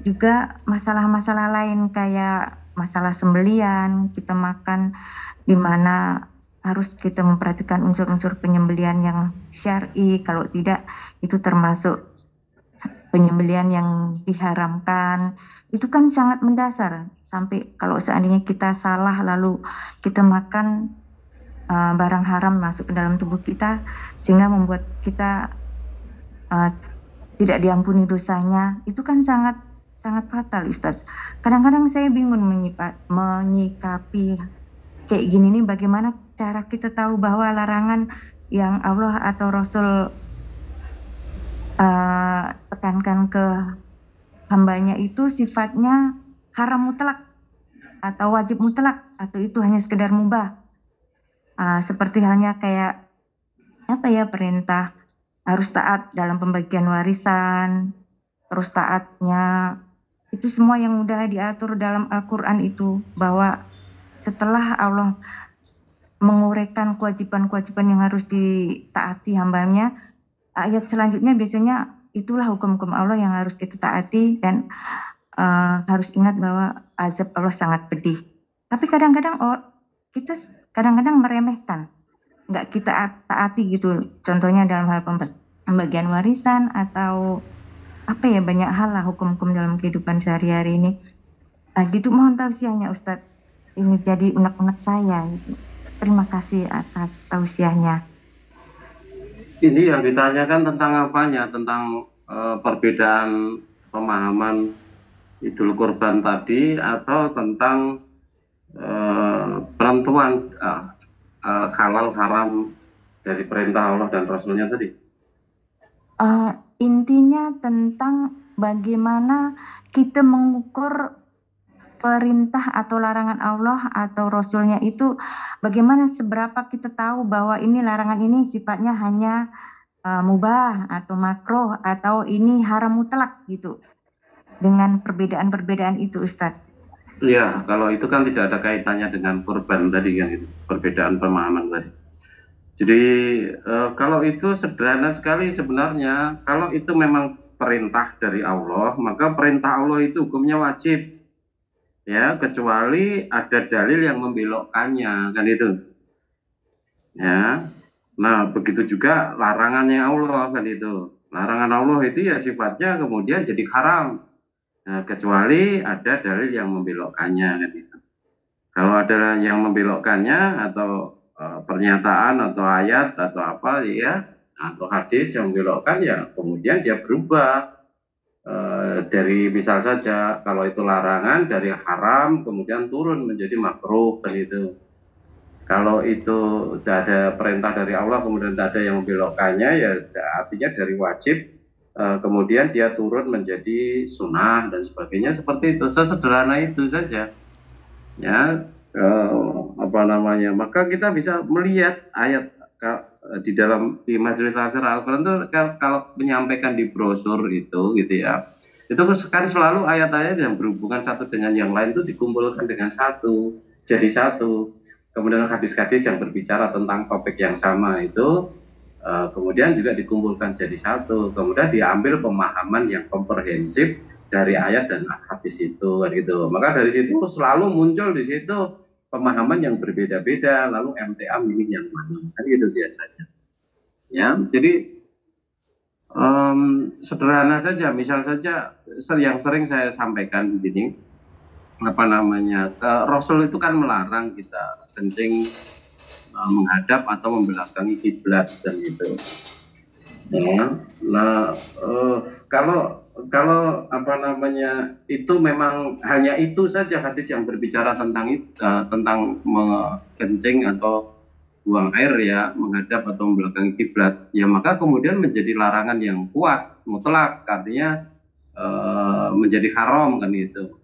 Speaker 8: Juga masalah-masalah lain kayak masalah sembelian, kita makan di mana harus kita memperhatikan unsur-unsur penyembelian yang syar'i, kalau tidak itu termasuk penyembelian yang diharamkan. Itu kan sangat mendasar, sampai kalau seandainya kita salah lalu kita makan barang haram masuk ke dalam tubuh kita sehingga membuat kita tidak diampuni dosanya, itu kan sangat fatal Ustadz. Kadang-kadang saya bingung menyikapi kayak gini nih, bagaimana cara kita tahu bahwa larangan yang Allah atau Rasul tekankan ke hambanya itu sifatnya haram mutlak atau wajib mutlak atau itu hanya sekedar mubah. Seperti halnya kayak apa ya, perintah harus taat dalam pembagian warisan, terus taatnya itu semua yang udah diatur dalam Al-Quran itu, bahwa setelah Allah menguraikan kewajiban-kewajiban yang harus ditaati hambanya, ayat selanjutnya biasanya itulah hukum-hukum Allah yang harus kita taati dan harus ingat bahwa azab Allah sangat pedih. Tapi kadang-kadang kita meremehkan, nggak kita taati gitu. Contohnya dalam hal pembagian warisan atau apa ya, banyak hal lah hukum-hukum dalam kehidupan sehari-hari ini. Gitu, mohon tausiahnya Ustadz. Ini jadi unek-unek saya. Gitu. Terima kasih atas tausiahnya.
Speaker 7: Ini yang ditanyakan tentang apanya? Tentang perbedaan pemahaman Idul Kurban tadi atau tentang penentuan halal haram dari perintah Allah dan Rasulnya tadi?
Speaker 8: Intinya tentang bagaimana kita mengukur perintah atau larangan Allah atau Rasulnya itu bagaimana seberapa kita tahu bahwa ini larangan ini sifatnya hanya mubah atau makruh atau ini haram mutlak gitu, dengan perbedaan-perbedaan itu Ustadz.
Speaker 7: Ya, kalau itu kan tidak ada kaitannya dengan kurban tadi kan, itu perbedaan pemahaman tadi. Jadi kalau itu sederhana sekali sebenarnya. Kalau itu memang perintah dari Allah, maka perintah Allah itu hukumnya wajib. Ya, kecuali ada dalil yang membelokkannya, kan itu. Ya. Nah, begitu juga larangannya Allah, kan itu. Larangan Allah itu ya sifatnya kemudian jadi haram. Nah, kecuali ada dalil yang membelokkannya, kan itu. Kalau ada yang membelokkannya atau pernyataan atau ayat atau apa ya, atau hadis yang membelokkan, ya kemudian dia berubah. Dari misal saja kalau itu larangan dari haram kemudian turun menjadi makruh, kan itu. Kalau itu tidak ada perintah dari Allah kemudian tidak ada yang membelokkannya, ya artinya dari wajib kemudian dia turun menjadi sunnah dan sebagainya, seperti itu. Sesederhana itu saja ya. Maka kita bisa melihat ayat di majelis tafsir Al-Quran itu kalau menyampaikan di brosur itu gitu ya, itu kan selalu ayat-ayat yang berhubungan satu dengan yang lain itu dikumpulkan dengan satu, jadi satu. Kemudian hadis-hadis yang berbicara tentang topik yang sama itu kemudian juga dikumpulkan jadi satu, kemudian diambil pemahaman yang komprehensif dari ayat dan hadis itu, gitu. Maka dari situ selalu muncul di situ pemahaman yang berbeda-beda, lalu MTA milih yang mana, kan gitu biasanya. Ya, jadi sederhana saja, misal saja yang sering saya sampaikan di sini, Rasul itu kan melarang kita kencing menghadap atau membelakangi kiblat dan gitu. Ya, nah kalau itu memang hanya itu saja hadis yang berbicara tentang kencing atau buang air ya, menghadap atau membelakangi kiblat, ya maka kemudian menjadi larangan yang kuat mutlak, artinya menjadi haram, kan itu.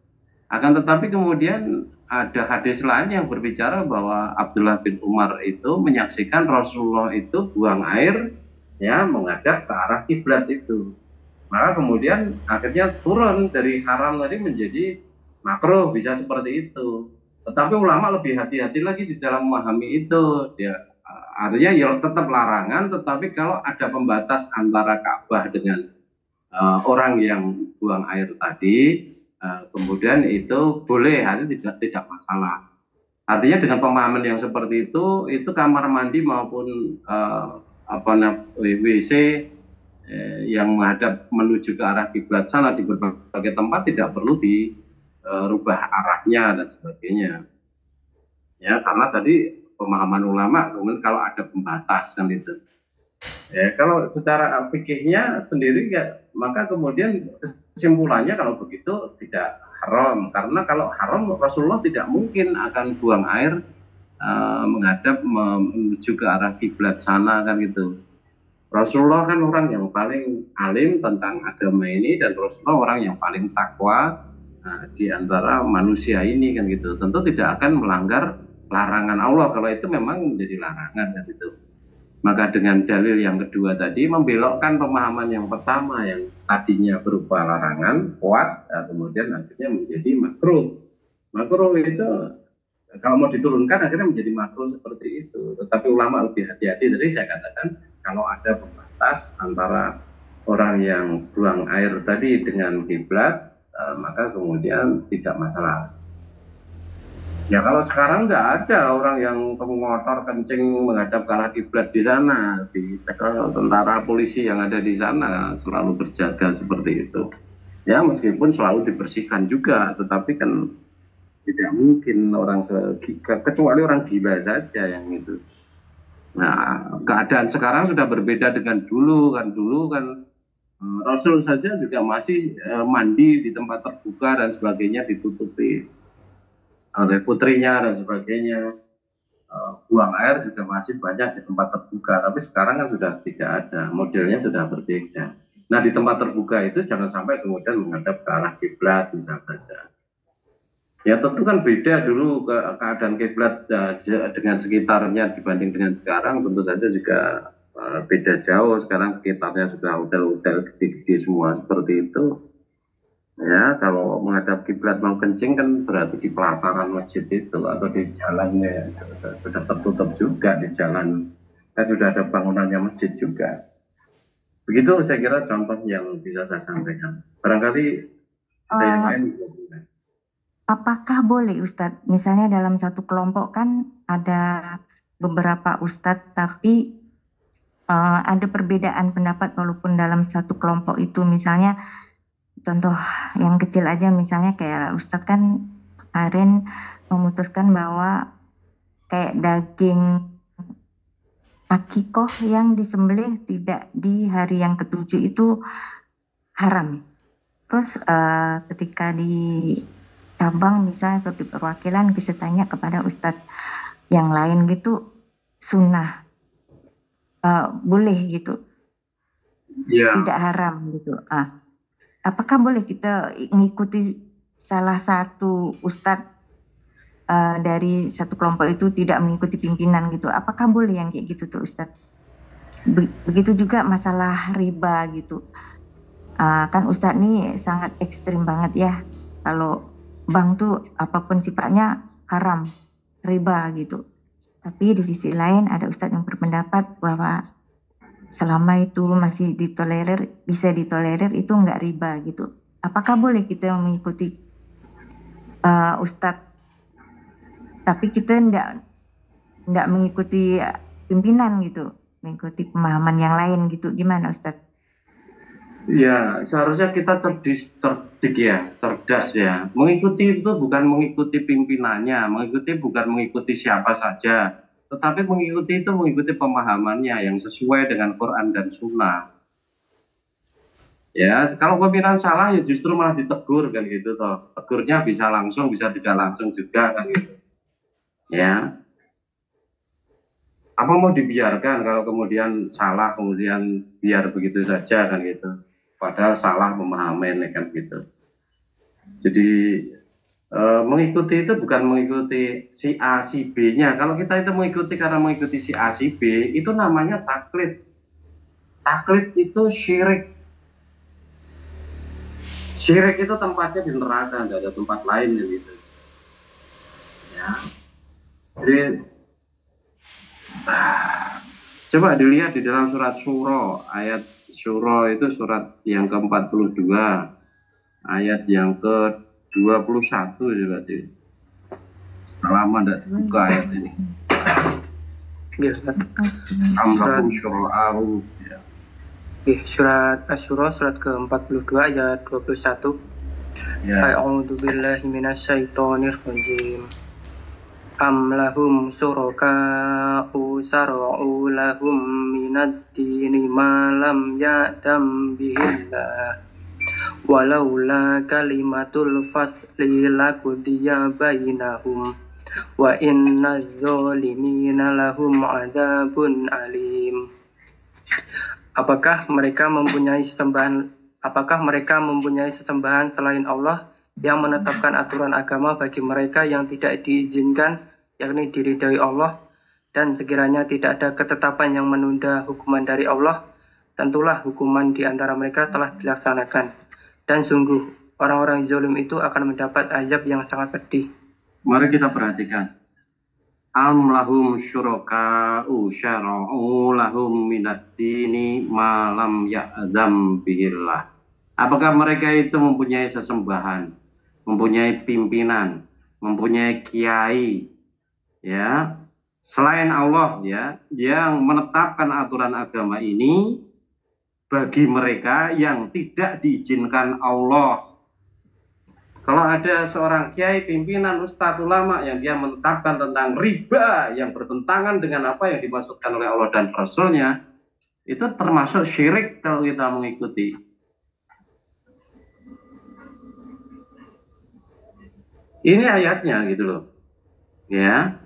Speaker 7: Akan tetapi kemudian ada hadis lain yang berbicara bahwa Abdullah bin Umar itu menyaksikan Rasulullah itu buang air ya menghadap ke arah kiblat itu. Maka kemudian akhirnya turun dari haram tadi menjadi makruh, bisa seperti itu. Tetapi ulama lebih hati-hati lagi di dalam memahami itu. Ya, artinya ya tetap larangan, tetapi kalau ada pembatas antara Ka'bah dengan orang yang buang air tadi, kemudian itu boleh, artinya tidak masalah. Artinya dengan pemahaman yang seperti itu kamar mandi maupun WC yang menghadap menuju ke arah kiblat sana di berbagai tempat tidak perlu dirubah arahnya dan sebagainya. Ya, karena tadi pemahaman ulama kemudian kalau ada pembatas, kan itu. Ya, kalau secara fikihnya sendiri ya, maka kemudian kesimpulannya kalau begitu tidak haram, karena kalau haram Rasulullah tidak mungkin akan buang air menghadap menuju ke arah kiblat sana, kan gitu. Rasulullah kan orang yang paling alim tentang agama ini, dan Rasulullah orang yang paling takwa di antara manusia ini, kan gitu. Tentu tidak akan melanggar larangan Allah kalau itu memang menjadi larangan, kan gitu. Maka dengan dalil yang kedua tadi membelokkan pemahaman yang pertama yang tadinya berupa larangan kuat, kemudian akhirnya menjadi makruh. Makruh itu kalau mau diturunkan akhirnya menjadi makruh seperti itu. Tetapi ulama lebih hati-hati. Jadi saya katakan kalau ada pembatas antara orang yang buang air tadi dengan kiblat, maka kemudian tidak masalah. Ya kalau sekarang nggak ada orang yang motor kencing menghadap ke arah kiblat di sana, dicekel tentara polisi yang ada di sana selalu berjaga seperti itu. Ya meskipun selalu dibersihkan juga, tetapi kan tidak mungkin orang kecuali orang gila saja yang itu. Nah, keadaan sekarang sudah berbeda dengan dulu kan Rasul saja juga masih mandi di tempat terbuka dan sebagainya, ditutupi oleh putrinya dan sebagainya. Buang air juga masih banyak di tempat terbuka, tapi sekarang kan sudah tidak ada, modelnya sudah berbeda. Nah, di tempat terbuka itu jangan sampai kemudian menghadap ke arah kiblat misal saja. Ya tentu kan beda dulu keadaan kiblat dengan sekitarnya dibanding dengan sekarang, tentu saja juga beda jauh. Sekarang sekitarnya sudah hotel-hotel gede-gede semua seperti itu. Ya, kalau menghadap kiblat mau kencing kan berarti di pelataran masjid itu atau di jalannya sudah tertutup juga di jalan. Kan sudah ada bangunannya masjid juga. Begitu saya kira contoh yang bisa saya sampaikan. Barangkali ada yang lain.
Speaker 8: Apakah boleh Ustadz, misalnya dalam satu kelompok kan ada beberapa Ustadz, tapi ada perbedaan pendapat walaupun dalam satu kelompok itu, misalnya contoh yang kecil aja, misalnya kayak Ustadz kan kemarin memutuskan bahwa kayak daging akikoh yang disembelih tidak di hari yang ketujuh itu haram. Terus ketika di cabang misalnya atau di perwakilan kita tanya kepada Ustadz yang lain gitu, sunnah, boleh gitu, tidak haram gitu. Apakah boleh kita mengikuti salah satu Ustadz dari satu kelompok itu tidak mengikuti pimpinan gitu? Apakah boleh yang kayak gitu tuh Ustadz? Begitu juga masalah riba gitu. Kan Ustadz nih sangat ekstrim banget ya, kalau bank tuh apapun sifatnya haram, riba gitu. Tapi di sisi lain ada Ustadz yang berpendapat bahwa selama itu masih ditolerir, bisa ditolerir, itu enggak riba gitu. Apakah boleh kita mengikuti Ustadz, tapi kita enggak mengikuti pimpinan gitu, mengikuti pemahaman yang lain gitu? Gimana Ustadz?
Speaker 7: Ya, seharusnya kita cerdik ya, cerdas ya. Mengikuti itu bukan mengikuti pimpinannya, mengikuti bukan mengikuti siapa saja, tetapi mengikuti itu mengikuti pemahamannya yang sesuai dengan Quran dan Sunnah. Ya, kalau pimpinan salah ya justru malah ditegur kan gitu toh. Tegurnya bisa langsung, bisa tidak langsung juga kan gitu. Ya. Apa mau dibiarkan kalau kemudian salah, kemudian biar begitu saja kan gitu. Padahal salah memahami kan gitu. Jadi mengikuti itu bukan mengikuti si A, si B-nya. Kalau kita itu mengikuti karena mengikuti si A, si B, itu namanya taklid. Taklid itu syirik. Syirik itu tempatnya di neraka, tidak ada tempat lain gitu. Ya. Jadi coba dilihat di dalam surat Syura, ayat Syura itu surat yang ke-42, ayat yang ke-21 juga sih. Lama tidak dibuka ayat ini.
Speaker 6: Surat Asy-Syura surat ke-42 ayat 21. A'udzu billahi minasyaitonir rajim. Am lahum syuraka'u syara'u lahum minad dini ma lam ya'tam bihillah walaula kalimatul fasli laqudiya bainahum wa innadz zalimina lahum adzabun alim. Apakah mereka mempunyai sesembahan selain Allah yang menetapkan aturan agama bagi mereka yang tidak diizinkan, yakni diridhai Allah, dan sekiranya tidak ada ketetapan yang menunda hukuman dari Allah, tentulah hukuman di antara mereka telah dilaksanakan. Dan sungguh, orang-orang zalim itu akan mendapat azab yang sangat pedih.
Speaker 7: Mari kita perhatikan. Am lahum syuraka'u syara'u lahum minad dini ma lam ya'zam bihillah. Apakah mereka itu mempunyai sesembahan, mempunyai pimpinan, mempunyai kiai, ya, selain Allah, ya, yang menetapkan aturan agama ini bagi mereka yang tidak diizinkan Allah. Kalau ada seorang kiai, pimpinan, ustadz, ulama yang dia menetapkan tentang riba yang bertentangan dengan apa yang dimaksudkan oleh Allah dan Rasulnya, itu termasuk syirik kalau kita mengikuti. Ini ayatnya gitu loh, ya.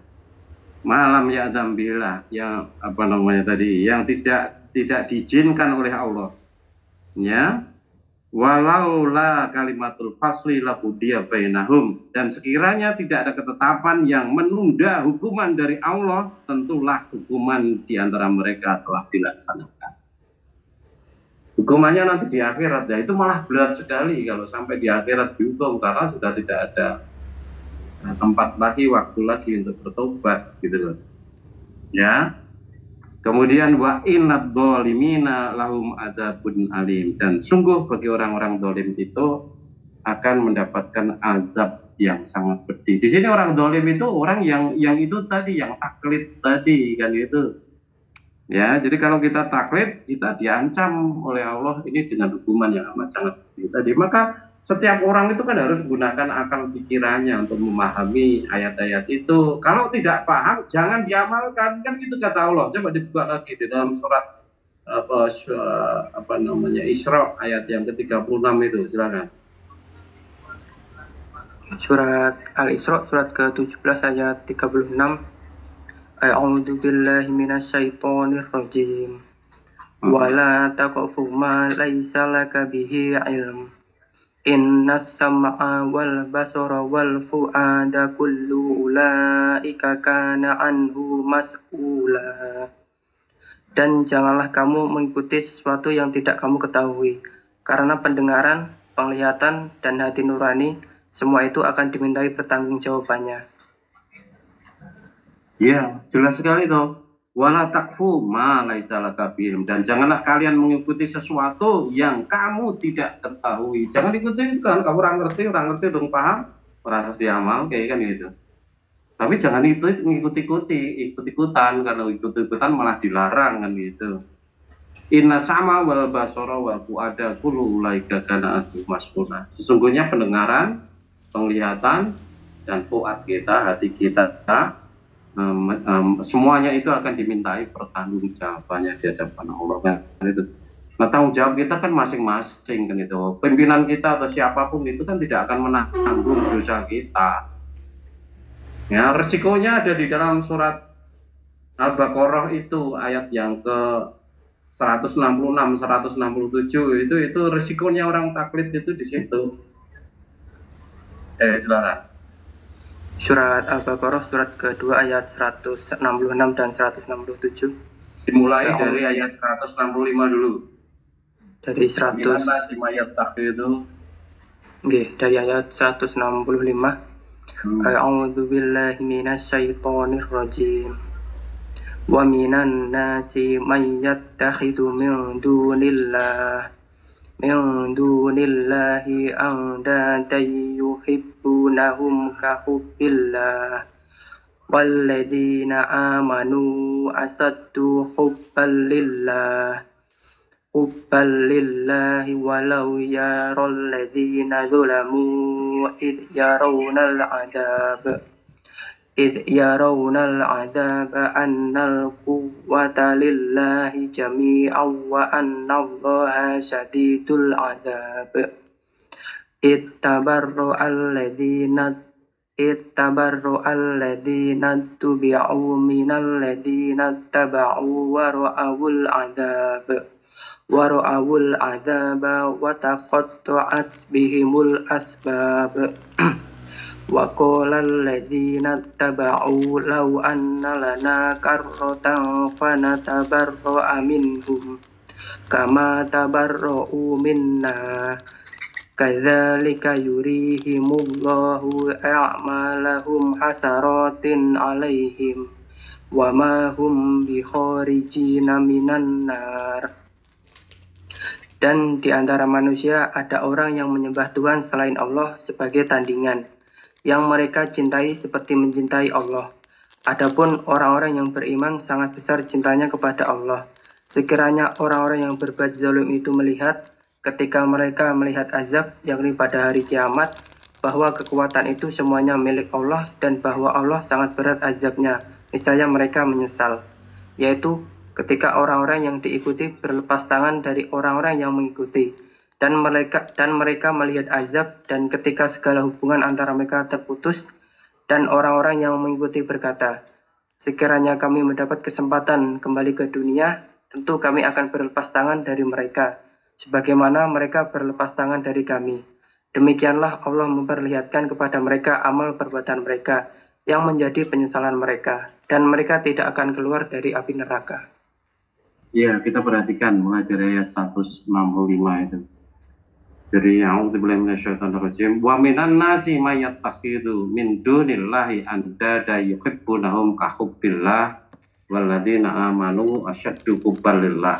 Speaker 7: Malam ya dzambillah, yang apa namanya tadi, yang tidak diizinkan oleh Allah, ya. walaula kalimatul fasli laqudiya bainahum, dan sekiranya tidak ada ketetapan yang menunda hukuman dari Allah, tentulah hukuman di antara mereka telah dilaksanakan. Hukumannya nanti di akhirat, ya itu malah berat sekali kalau sampai di akhirat dihukum, karena sudah tidak ada tempat lagi, waktu lagi untuk bertobat gitu loh. Ya. Kemudian wa innad dzalimina lahum adzabun alim, dan sungguh bagi orang-orang zalim itu akan mendapatkan azab yang sangat pedih. Di sini orang zalim itu orang yang itu tadi, yang taklid tadi kan itu. Ya, jadi kalau kita taklid, kita diancam oleh Allah ini dengan hukuman yang amat sangat pedih tadi. Maka setiap orang itu kan harus menggunakan akal pikirannya untuk memahami ayat-ayat itu. Kalau tidak paham, jangan diamalkan, kan gitu kata Allah. Coba dibuka lagi di dalam surat Isra ayat yang ke-36 itu, silakan.
Speaker 6: Surat Al-Isra surat ke-17 ayat 36. A'udzu billahi minasyaitonir rajim. Wala taqfu ma laisa laka bihi ilm. Innas sam'a wal basara wal fu'ada kullu ulaika kana anhu mas'ula. Dan janganlah kamu mengikuti sesuatu yang tidak kamu ketahui, karena pendengaran, penglihatan, dan hati nurani, semua itu akan dimintai pertanggungjawabannya.
Speaker 7: Ya, jelas sekali toh. Wala takfu ma laisa laka bihim, dan janganlah kalian mengikuti sesuatu yang kamu tidak ketahui. Jangan ikuti kan, kamu orang ngerti dong, paham, merasa diamal kayak kan gitu. Tapi jangan itu ikut-ikutan, karena ikut-ikutan malah dilarang kan gitu. Inna sama wal basara wal fuada kullu ulaika kana anhu mas'ula. Sesungguhnya pendengaran, penglihatan, dan fuad kita, hati kita, semuanya itu akan dimintai pertanggungjawabannya di hadapan Allah kan itu. Nah, tanggung jawab kita kan masing-masing kan itu. Pimpinan kita atau siapapun itu kan tidak akan menanggung dosa kita. Ya, resikonya ada di dalam surat Al-Baqarah itu ayat yang ke 166, 167 itu resikonya orang taklid itu di situ. Silakan.
Speaker 6: Surat Al-Baqarah surat kedua ayat 166 dan 167.
Speaker 7: Dimulai dari ayat 165 dulu.
Speaker 6: Dari 100
Speaker 7: ayat terakhir itu.
Speaker 6: Nggih, dari ayat 165. A'udzu billahi minasyaitonir rajim. Wa minan nasi may yattakhidhu min dunillahi andadan yuhibbunahum ka hubbillah walladzina amanu asaddu hubban lillahi walau yaral ladzina zalamu id yarawna al-'adab annal quwwata lillahi jami'an wa anna Allaha syadidul 'adab. Ittabarru alladhina tubi'u minal ladhina taba'u wa ra'awul 'adaba wa taqatta'at bihimul asbab. Wa qala alladziina taba'u law anna lana karratan fanatabarra'a minhum kama tabarra'u minna kadzalika yurihimullahu a'malahum hasaratin 'alaihim wa ma hum bikharijina minan nar. Dan di antara manusia ada orang yang menyembah Tuhan selain Allah sebagai tandingan, yang mereka cintai seperti mencintai Allah. Adapun orang-orang yang beriman sangat besar cintanya kepada Allah. Sekiranya orang-orang yang berbuat zalim itu melihat, ketika mereka melihat azab, yakni pada hari kiamat, bahwa kekuatan itu semuanya milik Allah dan bahwa Allah sangat berat azabnya, misalnya mereka menyesal. Yaitu ketika orang-orang yang diikuti berlepas tangan dari orang-orang yang mengikuti. Dan mereka melihat azab, dan ketika segala hubungan antara mereka terputus, dan orang-orang yang mengikuti berkata, sekiranya kami mendapat kesempatan kembali ke dunia, tentu kami akan berlepas tangan dari mereka. sebagaimana mereka berlepas tangan dari kami. Demikianlah Allah memperlihatkan kepada mereka amal perbuatan mereka yang menjadi penyesalan mereka, dan mereka tidak akan keluar dari api neraka.
Speaker 7: Ya, kita perhatikan mengajar ayat 165 itu. Jadi, a'udzubillahi minasyaitonirrajim. Wa minan nasi may yattakhidhu min dunillahi andada yuhibbunahum ka hubbillah walladzina amanu asyaddu hubban lillah.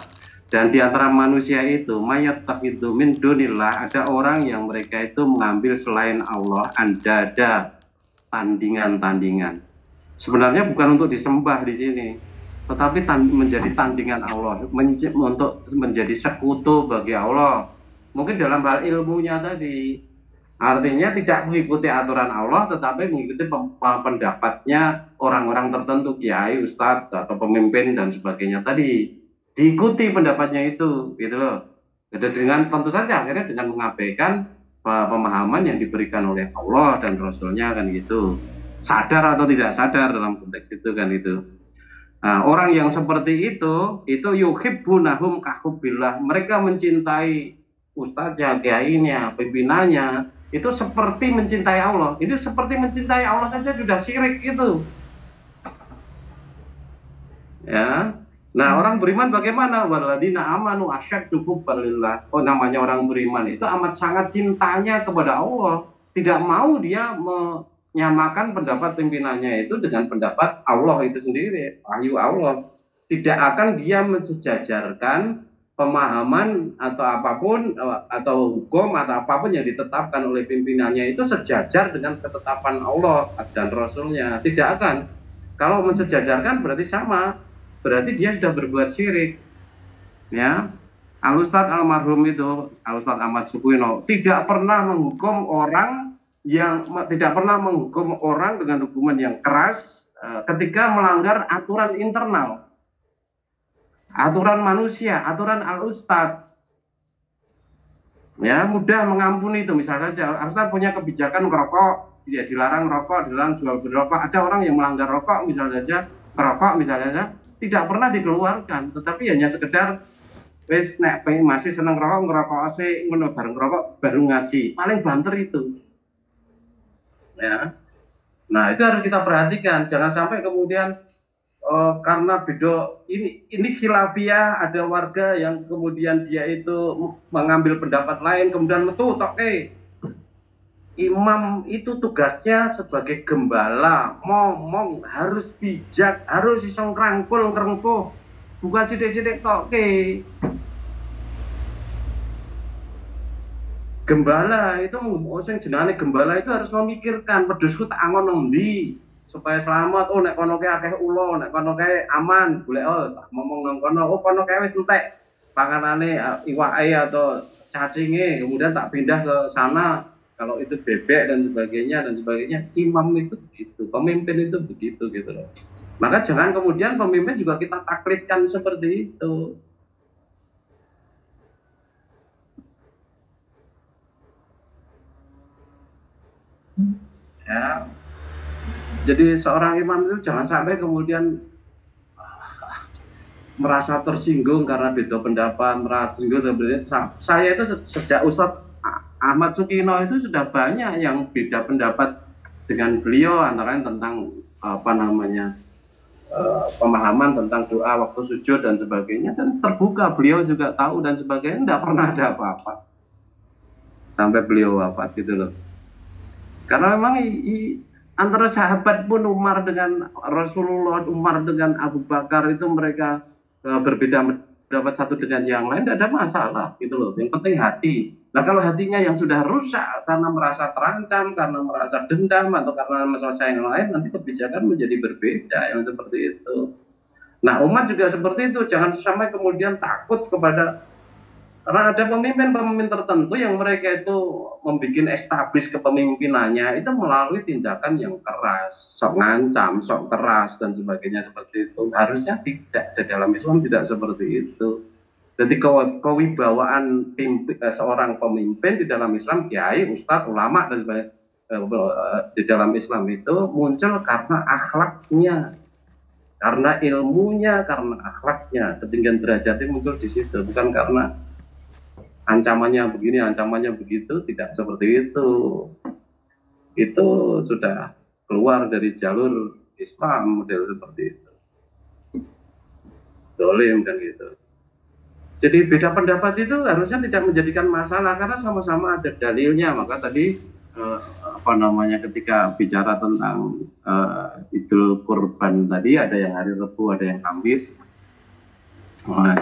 Speaker 7: Dan di antara manusia itu mayat takidu min dunillah, ada orang yang mereka itu mengambil selain Allah andada, tandingan-tandingan. Sebenarnya bukan untuk disembah di sini, tetapi menjadi tandingan Allah, untuk menjadi sekutu bagi Allah. Mungkin dalam hal ilmunya tadi, artinya tidak mengikuti aturan Allah, tetapi mengikuti pendapatnya orang-orang tertentu, kiai, ustadz, atau pemimpin dan sebagainya tadi. Diikuti pendapatnya itu, gitu loh. Jadi dengan tentu saja akhirnya dengan mengabaikan pemahaman yang diberikan oleh Allah dan Rasulnya kan gitu. Sadar atau tidak sadar dalam konteks itu kan itu. Nah, orang yang seperti itu yuhibbunahum kahubbillah. Mereka mencintai ustaznya, kiainya, pimpinannya, itu seperti mencintai Allah. Itu seperti mencintai Allah saja sudah syirik itu. Ya. Nah, orang beriman bagaimana? Walladzina amanu asyaddu hubban lillah. Oh, namanya orang beriman itu amat sangat cintanya kepada Allah. Tidak mau dia menyamakan pendapat pimpinannya itu dengan pendapat Allah itu sendiri, wahyu Allah. Tidak akan dia mensejajarkan pemahaman atau apapun atau hukum atau apapun yang ditetapkan oleh pimpinannya itu sejajar dengan ketetapan Allah dan Rasulnya. Tidak akan. Kalau mensejajarkan berarti sama. Berarti dia sudah berbuat syirik. Ya, Al-Ustadz almarhum itu, Al-Ustadz Ahmad Sukuino, tidak pernah menghukum orang dengan hukuman yang keras ketika melanggar aturan internal, aturan manusia, aturan Al-Ustadz. Ya, mudah mengampuni itu. Misalnya saja, Al-Ustadz punya kebijakan merokok, tidak dilarang rokok, dilarang jual berokok. Ada orang yang melanggar rokok, misalnya saja, merokok misalnya saja, tidak pernah dikeluarkan, tetapi hanya sekedar wis nek masih seneng ngerokok sih, ngono bareng ngerokok baru ngaji. Paling banter itu. Ya. Nah, itu harus kita perhatikan, jangan sampai kemudian karena beda ini khilafiyah, ada warga yang kemudian dia itu mengambil pendapat lain kemudian metu toke. Imam itu tugasnya sebagai gembala, ngomong harus bijak, harus iso ngrangkul, bukan sidik-sidik toke. Gembala itu sing jenenge gembala itu harus memikirkan pedusku tak angon endi supaya selamat. Oh nek kono ke akeh ula, nek kono ke aman, golek tak ngomong nang kono. Oh kono ke wis entek panganane iwake atau cacinge, kemudian tak pindah ke sana. Kalau itu bebek dan sebagainya, imam itu begitu, pemimpin itu begitu gitu loh. Maka jangan kemudian pemimpin juga kita taklidkan seperti itu. Ya. Jadi seorang imam itu jangan sampai kemudian merasa tersinggung karena beda pendapat, merasa tersinggung sebenarnya. Saya itu sejak Ustadz Ahmad Sukuino itu sudah banyak yang beda pendapat dengan beliau, antara lain tentang pemahaman tentang doa waktu sujud dan sebagainya, dan terbuka beliau juga tahu dan sebagainya, tidak pernah ada apa-apa sampai beliau wafat gitu loh. Karena memang antara sahabat pun Umar dengan Rasulullah, Umar dengan Abu Bakar itu mereka berbeda pendapat satu dengan yang lain, tidak ada masalah gitu loh. Yang penting hati. Nah kalau hatinya yang sudah rusak karena merasa terancam, karena merasa dendam atau karena masalah yang lain, nanti kebijakan menjadi berbeda yang seperti itu. Nah umat juga seperti itu, jangan sampai kemudian takut kepada, karena ada pemimpin-pemimpin tertentu yang mereka itu membuat establish kepemimpinannya itu melalui tindakan yang keras, sok ngancam, sok keras dan sebagainya seperti itu. Harusnya tidak, di dalam Islam tidak seperti itu. Jadi kewibawaan seorang pemimpin di dalam Islam, kiai, ustadz, ulama dan sebagainya di dalam Islam itu muncul karena akhlaknya, karena ilmunya, karena akhlaknya. Ketinggian derajatnya muncul di situ, bukan karena ancamannya begini, ancamannya begitu, tidak seperti itu. Itu sudah keluar dari jalur Islam, model seperti itu. Dolim kan gitu. Jadi beda pendapat itu harusnya tidak menjadikan masalah karena sama-sama ada dalilnya. Maka tadi ketika bicara tentang Idul Kurban tadi, ada yang hari Rebu, ada yang Kamis.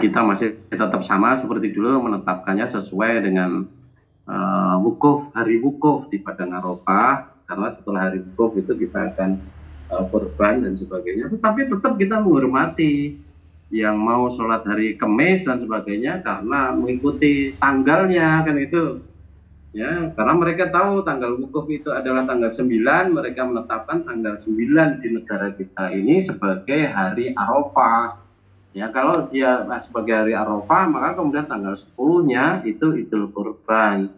Speaker 7: Kita masih tetap sama seperti dulu, menetapkannya sesuai dengan hari wukuf di Padang Arafah, karena setelah hari wukuf itu kita akan kurban dan sebagainya. Tetapi tetap kita menghormati yang mau sholat hari Kamis dan sebagainya karena mengikuti tanggalnya kan itu. Ya, karena mereka tahu tanggal wukuf itu adalah tanggal 9, mereka menetapkan tanggal 9 di negara kita ini sebagai hari Arafah. Ya, kalau dia sebagai hari Arafah, maka kemudian tanggal 10-nya itu Idul Kurban.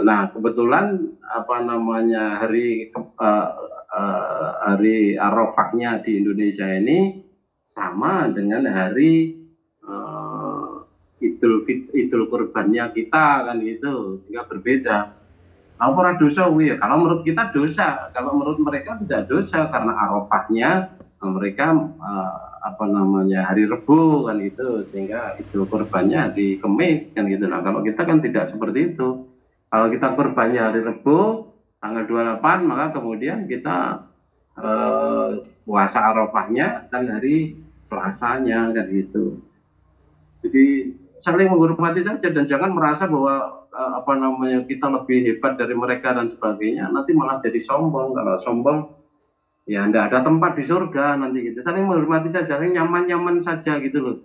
Speaker 7: Nah, kebetulan hari Arafahnya di Indonesia ini sama dengan hari Idul Kurbannya kita kan gitu, sehingga berbeda. Kalau dosa, kalau menurut kita dosa, kalau menurut mereka tidak dosa karena Arafahnya mereka hari Rebu kan gitu, sehingga Idul Kurbannya di Kamis kan gitu. Nah, kalau kita kan tidak seperti itu. Kalau kita kurbannya hari Rebu tanggal 28, maka kemudian kita puasa Arafahnya dan hari Selasanya kan gitu. Jadi saling menghormati saja dan jangan merasa bahwa kita lebih hebat dari mereka dan sebagainya. Nanti malah jadi sombong. Kalau sombong ya tidak ada tempat di surga nanti gitu. Saling menghormati saja, saling nyaman-nyaman saja gitu loh.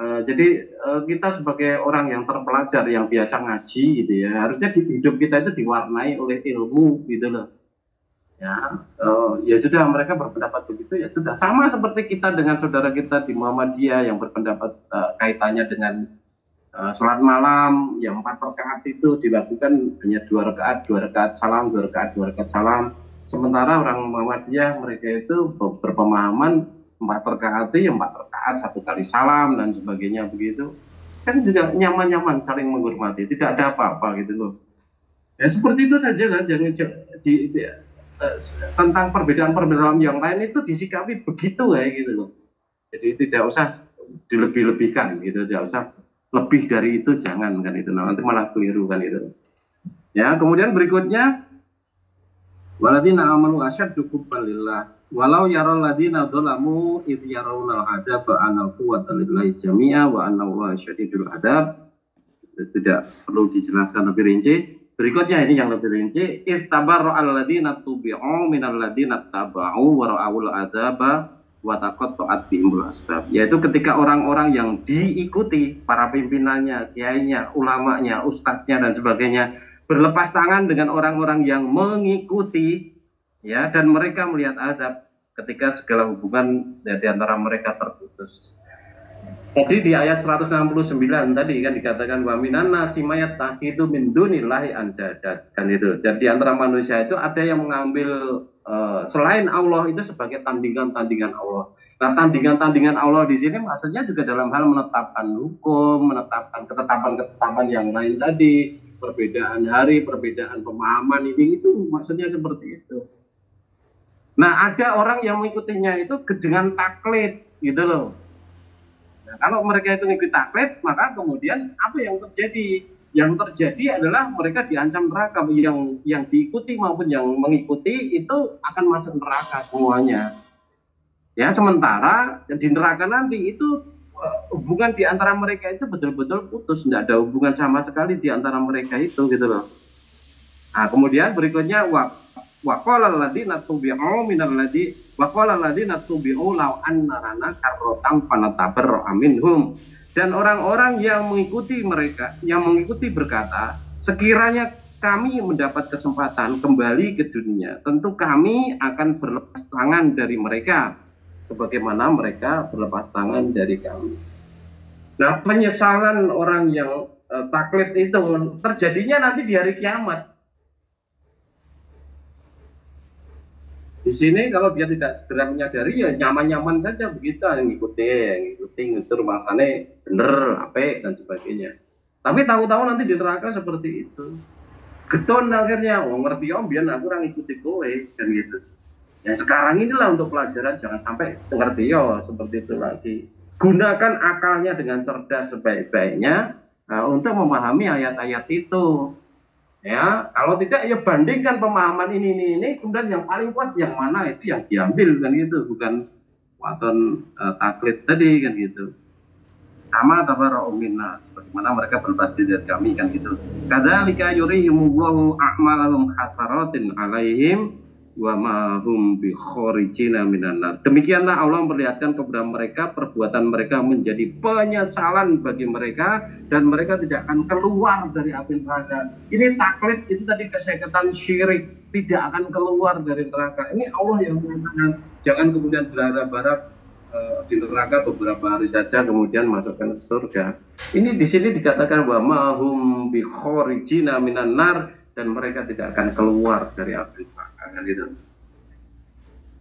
Speaker 7: Jadi kita sebagai orang yang terpelajar, yang biasa ngaji gitu ya, harusnya hidup kita itu diwarnai oleh ilmu gitu loh. Ya sudah, mereka berpendapat begitu, ya sudah. Sama seperti kita dengan saudara kita di Muhammadiyah yang berpendapat kaitannya dengan sholat malam yang 4 rakaat itu dilakukan hanya 2 rakaat salam, 2 rakaat salam. Sementara orang Muhammadiyah mereka itu berpemahaman 4 rakaat itu 4 rakaat 1 kali salam dan sebagainya begitu. Kan juga nyaman-nyaman saling menghormati, tidak ada apa-apa gitu loh. Ya seperti itu saja kan, jangan tentang perbedaan-perbedaan yang lain itu disikapi begitu ya gitu loh. Jadi tidak usah dilebih-lebihkan gitu, tidak usah lebih dari itu, jangan kan itu, nanti malah keliru kan itu. Ya, kemudian berikutnya waladina amanu asyaddu hubban lillah walau yaral ladina dzalamu id yarawna al-'adzaba anal quwwata lillahi jami'a wa anna Allaha syadidul 'adzab. Tidak perlu dijelaskan lebih rinci. Berikutnya ini yang lebih rinci, ittabarra alladziina tubi'u minal ladziina taba'u wa ra'awul 'adzaba wa taqatta'at bihimul asbab. Yaitu ketika orang-orang yang diikuti, para pimpinannya, kiainya, ulamanya, ustadznya dan sebagainya berlepas tangan dengan orang-orang yang mengikuti, ya, dan mereka melihat azab ketika segala hubungan di antara mereka terputus. Tadi di ayat 169 tadi kan dikatakan wa minan nasi mayat taqidu min dunillahi andadat kan itu. Dan di antara manusia itu ada yang mengambil selain Allah itu sebagai tandingan-tandingan Allah. Nah, tandingan-tandingan Allah di sini maksudnya juga dalam hal menetapkan hukum, menetapkan ketetapan-ketetapan yang lain tadi, perbedaan hari, perbedaan pemahaman itu maksudnya seperti itu. Nah, ada orang yang mengikutinya itu dengan taklid gitu loh. Nah, kalau mereka itu ngikut taklid, maka kemudian apa yang terjadi? Yang terjadi adalah mereka diancam neraka. Yang diikuti maupun yang mengikuti itu akan masuk neraka semuanya. Ya, sementara di neraka nanti itu hubungan di antara mereka itu betul-betul putus, tidak ada hubungan sama sekali di antara mereka itu gitu loh. Nah, kemudian berikutnya waqala alladziina tubi'u minal ladzi waqala alladziina tubi'u law anna lana karrotan fanatabarra minhum. Dan orang-orang yang mengikuti mereka, yang mengikuti berkata, sekiranya kami mendapat kesempatan kembali ke dunia, tentu kami akan berlepas tangan dari mereka sebagaimana mereka berlepas tangan dari kami. Nah, penyesalan orang yang taklid itu terjadinya nanti di hari kiamat. Di sini kalau dia tidak segera menyadari, ya nyaman-nyaman saja begitu, ngikuti ngusur masane bener, apik dan sebagainya. Tapi tahu-tahu nanti di neraka seperti itu. Geton akhirnya, ngerti biar aku orang ikuti kowe kan gitu. Ya sekarang inilah untuk pelajaran, jangan sampai ngerti seperti itu lagi. Gunakan akalnya dengan cerdas sebaik-baiknya untuk memahami ayat-ayat itu. Ya, kalau tidak ya bandingkan pemahaman ini, kemudian yang paling kuat yang mana itu yang diambil kan gitu, bukan waton taklid tadi kan gitu. Sama tabara'u minna, sebagaimana mereka berlepas diri dari kami kan gitu. Kadzalika yurihimullahu a'malahum hasaratin 'alaihim wa ma hum bi kharijina minan nar. Demikianlah Allah memperlihatkan kepada mereka perbuatan mereka menjadi penyesalan bagi mereka dan mereka tidak akan keluar dari api neraka. Ini taklid, itu tadi kesyaitan syirik, tidak akan keluar dari neraka. Ini Allah yang mengatakan, jangan kemudian berharap-harap di neraka beberapa hari saja kemudian masukkan ke surga. Ini di sini dikatakan bahwa mahum bi kharijina minan nar, dan mereka tidak akan keluar dari api neraka kan gitu.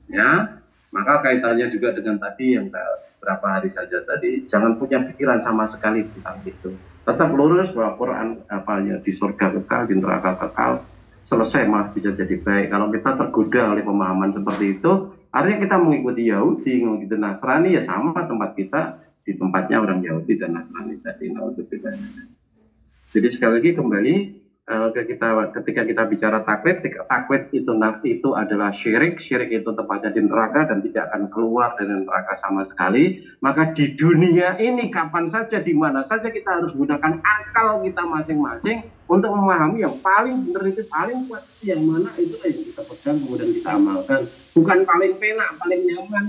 Speaker 7: Ya, maka kaitannya juga dengan tadi yang beberapa hari saja tadi, jangan punya pikiran sama sekali tentang itu. Tetap lurus bahwa Quran apalnya di surga kekal, di neraka kekal, selesai malah bisa jadi baik. Kalau kita tergoda oleh pemahaman seperti itu, artinya kita mengikuti Yahudi, mengikuti Nasrani, ya sama tempat kita di tempatnya orang Yahudi dan Nasrani tadi. Jadi sekali lagi kembali ketika kita bicara taklid itu adalah syirik itu tempatnya di neraka dan tidak akan keluar dari neraka sama sekali. Maka di dunia ini kapan saja, di mana saja kita harus gunakan akal kita masing-masing untuk memahami yang paling benar itu paling kuat, yang mana itu yang kita pegang kemudian kita amalkan, bukan paling penak, paling nyaman.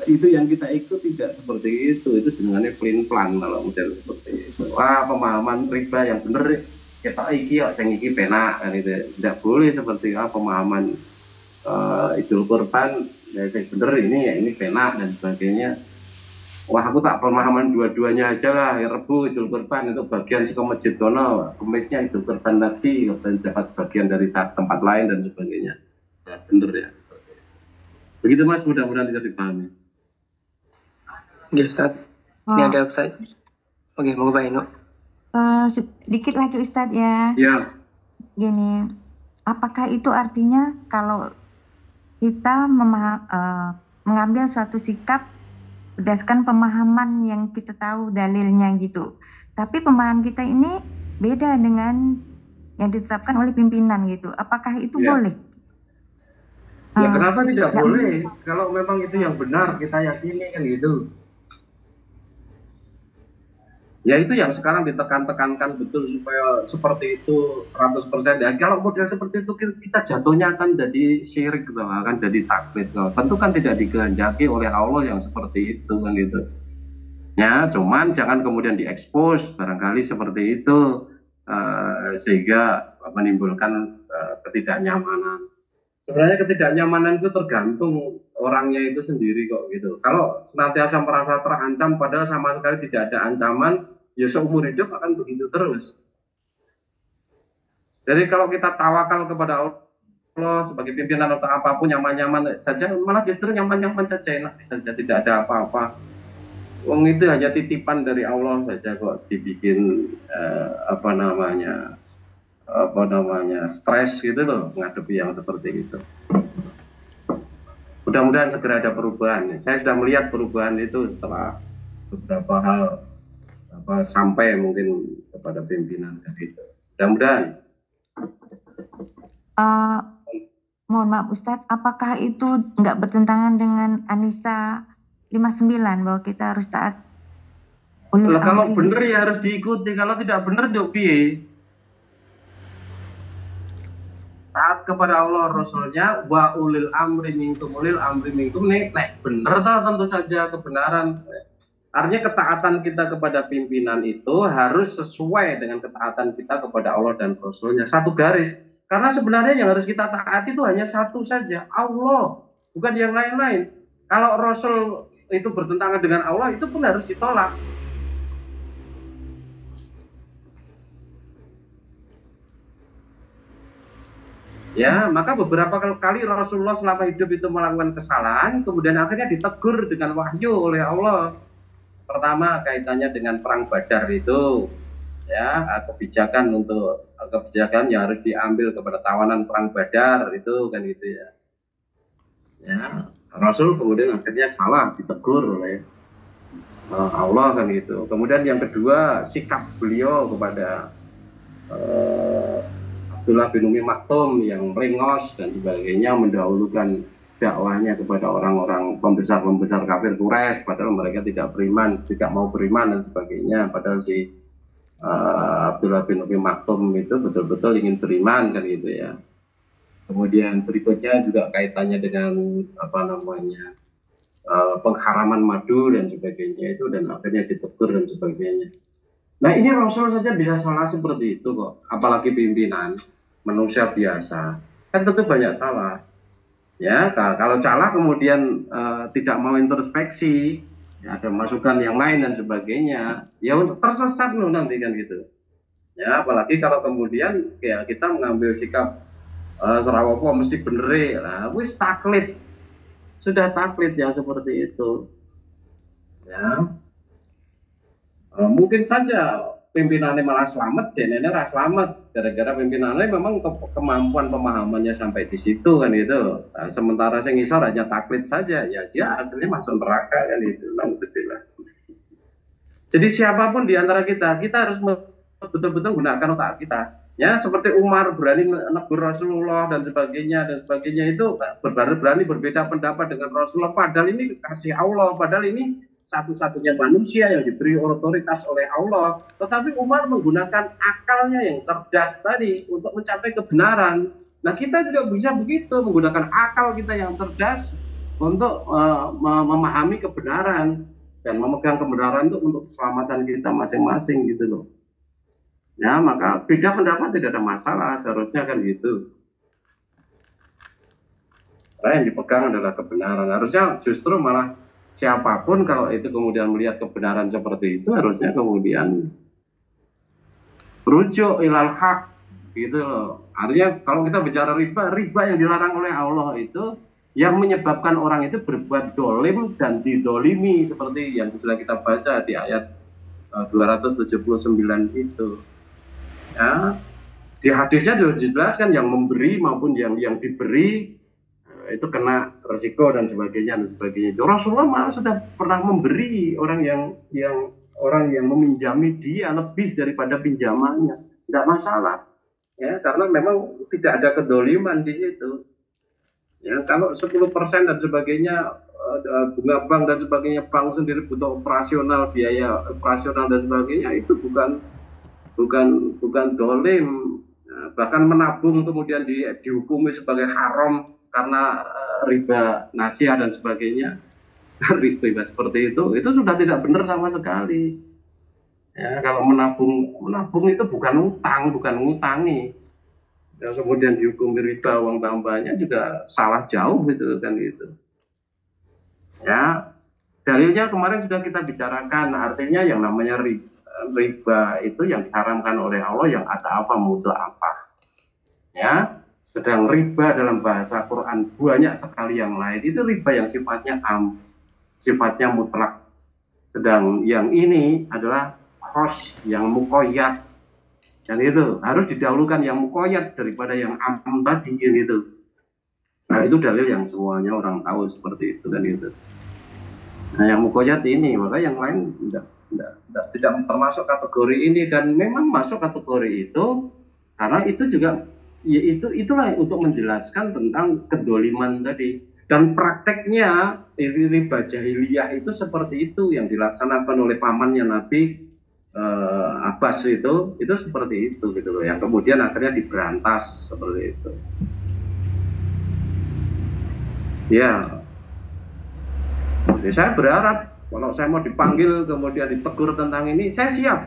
Speaker 7: Itu yang kita ikut, tidak seperti itu jenengannya pelin-pelan kalau model seperti itu. Wah, pemahaman riba yang benar kita sing iki penak kan itu. Tidak boleh seperti pemahaman Idul Kurban ya bener ini ya ini penak dan sebagainya. Wah, aku tak pemahaman dua-duanya aja lah, ya Rebu Idul Kurban itu bagian ke masjid kono, Kemisnya Idul Kurban lagi, dan dapat bagian dari tempat lain dan sebagainya. Ya, bener ya. Begitu Mas, mudah-mudahan bisa dipahami.
Speaker 6: Oke, Ustaz. Ini ada website. Oke, mau Pak Inu.
Speaker 8: Sedikit lagi Ustadz ya.
Speaker 7: Ya.
Speaker 8: Gini, apakah itu artinya kalau kita mengambil suatu sikap berdasarkan pemahaman yang kita tahu dalilnya gitu, tapi pemahaman kita ini beda dengan yang ditetapkan oleh pimpinan gitu, apakah itu boleh?
Speaker 7: Ya kenapa tidak boleh? Kalau memang itu yang benar kita yakini kan gitu. Ya itu yang sekarang ditekan-tekankan betul supaya seperti itu 100%. Ya kalau model seperti itu kita jatuhnya akan jadi syirik gitu, akan jadi taklid. Tentu kan tidak dikehendaki oleh Allah yang seperti itu kan gitu. Ya, cuman jangan kemudian diekspos barangkali seperti itu sehingga menimbulkan ketidaknyamanan. Sebenarnya ketidaknyamanan itu tergantung orangnya itu sendiri kok gitu. Kalau senantiasa merasa terancam padahal sama sekali tidak ada ancaman, ya seumur hidup akan begitu terus. Jadi kalau kita tawakal kepada Allah sebagai pimpinan atau apapun, nyaman-nyaman saja, malah justru nyaman-nyaman saja, enak saja, tidak ada apa-apa. Wong itu hanya titipan dari Allah saja kok dibikin stres gitu loh menghadapi yang seperti itu. Mudah-mudahan segera ada perubahan. Saya sudah melihat perubahan itu setelah beberapa hal sampai mungkin kepada pimpinan dari itu. Mudah-mudahan.
Speaker 8: Mohon maaf Ustadz, apakah itu nggak bertentangan dengan An-Nisa 59 bahwa kita harus taat?
Speaker 7: Kalau benar ya harus diikuti, kalau tidak benar dok piye? Taat kepada Allah Rasulnya, wa ulil amri minkum nih, benar toh tentu saja kebenaran. Artinya ketaatan kita kepada pimpinan itu harus sesuai dengan ketaatan kita kepada Allah dan Rasulnya. Satu garis. Karena sebenarnya yang harus kita taati itu hanya satu saja, Allah, bukan yang lain-lain. Kalau Rasul itu bertentangan dengan Allah, itu pun harus ditolak. Ya, maka beberapa kali Rasulullah selama hidup itu melakukan kesalahan, kemudian akhirnya ditegur dengan wahyu oleh Allah. Pertama kaitannya dengan perang Badar itu, ya kebijakan yang harus diambil kepada tawanan perang Badar itu kan gitu ya. Ya, Rasul kemudian akhirnya salah ditegur oleh Allah kan gitu. Kemudian yang kedua, sikap beliau kepada Abdullah bin Umi Maktum yang melengos dan sebagainya, mendahulukan dakwahnya kepada orang-orang pembesar kafir Quraisy, padahal mereka tidak mau beriman dan sebagainya. Padahal si Abdullah bin Umi Maktum itu betul-betul ingin beriman kan gitu ya. Kemudian berikutnya juga kaitannya dengan pengharaman madu dan sebagainya itu, dan akhirnya ditegur dan sebagainya. Nah ini Rasul saja bisa salah seperti itu kok, apalagi pimpinan manusia biasa kan tentu banyak salah ya. Kalau salah kemudian tidak mau introspeksi ya, ada masukan yang lain dan sebagainya ya, untuk tersesat loh nanti kan gitu ya. Apalagi kalau kemudian ya kita mengambil sikap serawopo mesti bener lah, wis taklid, sudah taklid yang seperti itu ya. Mungkin saja pimpinannya malah selamat, denenya malah selamat gara-gara pimpinannya memang kemampuan pemahamannya sampai di situ kan itu. Sementara yang ngisor hanya taklid saja ya, dia akhirnya masuk neraka kan itu. Alhamdulillah. Jadi siapapun di antara kita harus betul-betul gunakan otak kita. Ya seperti Umar berani menegur Rasulullah dan sebagainya itu, berani berbeda pendapat dengan Rasulullah, padahal ini kasih Allah, padahal ini satu-satunya manusia yang diberi otoritas oleh Allah, tetapi Umar menggunakan akalnya yang cerdas tadi untuk mencapai kebenaran. Nah kita juga bisa begitu, menggunakan akal kita yang cerdas untuk memahami kebenaran dan memegang kebenaran itu untuk keselamatan kita masing-masing gitu loh. Ya, maka beda pendapat tidak ada masalah, seharusnya kan gitu. Nah, yang dipegang adalah kebenaran. Harusnya justru malah siapapun kalau itu kemudian melihat kebenaran seperti itu, harusnya kemudian rujuk ilal haq gitu loh. Artinya kalau kita bicara riba yang dilarang oleh Allah itu yang menyebabkan orang itu berbuat dolim dan didolimi, seperti yang sudah kita baca di ayat 279 itu. Ya, di hadisnya sudah dijelaskan yang memberi maupun yang diberi itu kena resiko dan sebagainya. Rasulullah malah sudah pernah memberi orang yang meminjami dia lebih daripada pinjamannya, tidak masalah ya, karena memang tidak ada kedoliman di situ ya. Kalau 10% dan sebagainya, bunga bank dan sebagainya, bank sendiri butuh operasional, biaya operasional dan sebagainya, itu bukan dolim. Bahkan menabung kemudian dihukumi sebagai haram karena riba nasiah dan sebagainya, riba seperti itu sudah tidak benar sama sekali ya. Kalau menabung itu bukan utang, bukan ngutangi dan kemudian dihukumi riba uang tambahnya juga salah jauh gitu kan gitu ya. Dalilnya kemarin sudah kita bicarakan, artinya yang namanya riba itu yang diharamkan oleh Allah yang ada apa mudah apa ya. Sedang riba dalam bahasa Quran banyak sekali yang lain, itu riba yang sifatnya sifatnya mutlak. Sedang yang ini adalah khos, yang muqayyad, dan itu harus didahulukan yang muqayyad daripada yang am tadi gitu. Nah itu dalil yang semuanya orang tahu seperti itu kan itu. Nah yang muqayyad ini, maka yang lain tidak termasuk kategori ini, dan memang masuk kategori itu karena itu juga ya, itulah untuk menjelaskan tentang kedoliman tadi. Dan prakteknya riba jahiliyah itu seperti itu yang dilaksanakan oleh pamannya Nabi Abbas itu seperti itu gitu loh, yang kemudian akhirnya diberantas seperti itu ya. Jadi saya berharap kalau saya mau dipanggil kemudian ditegur tentang ini, saya siap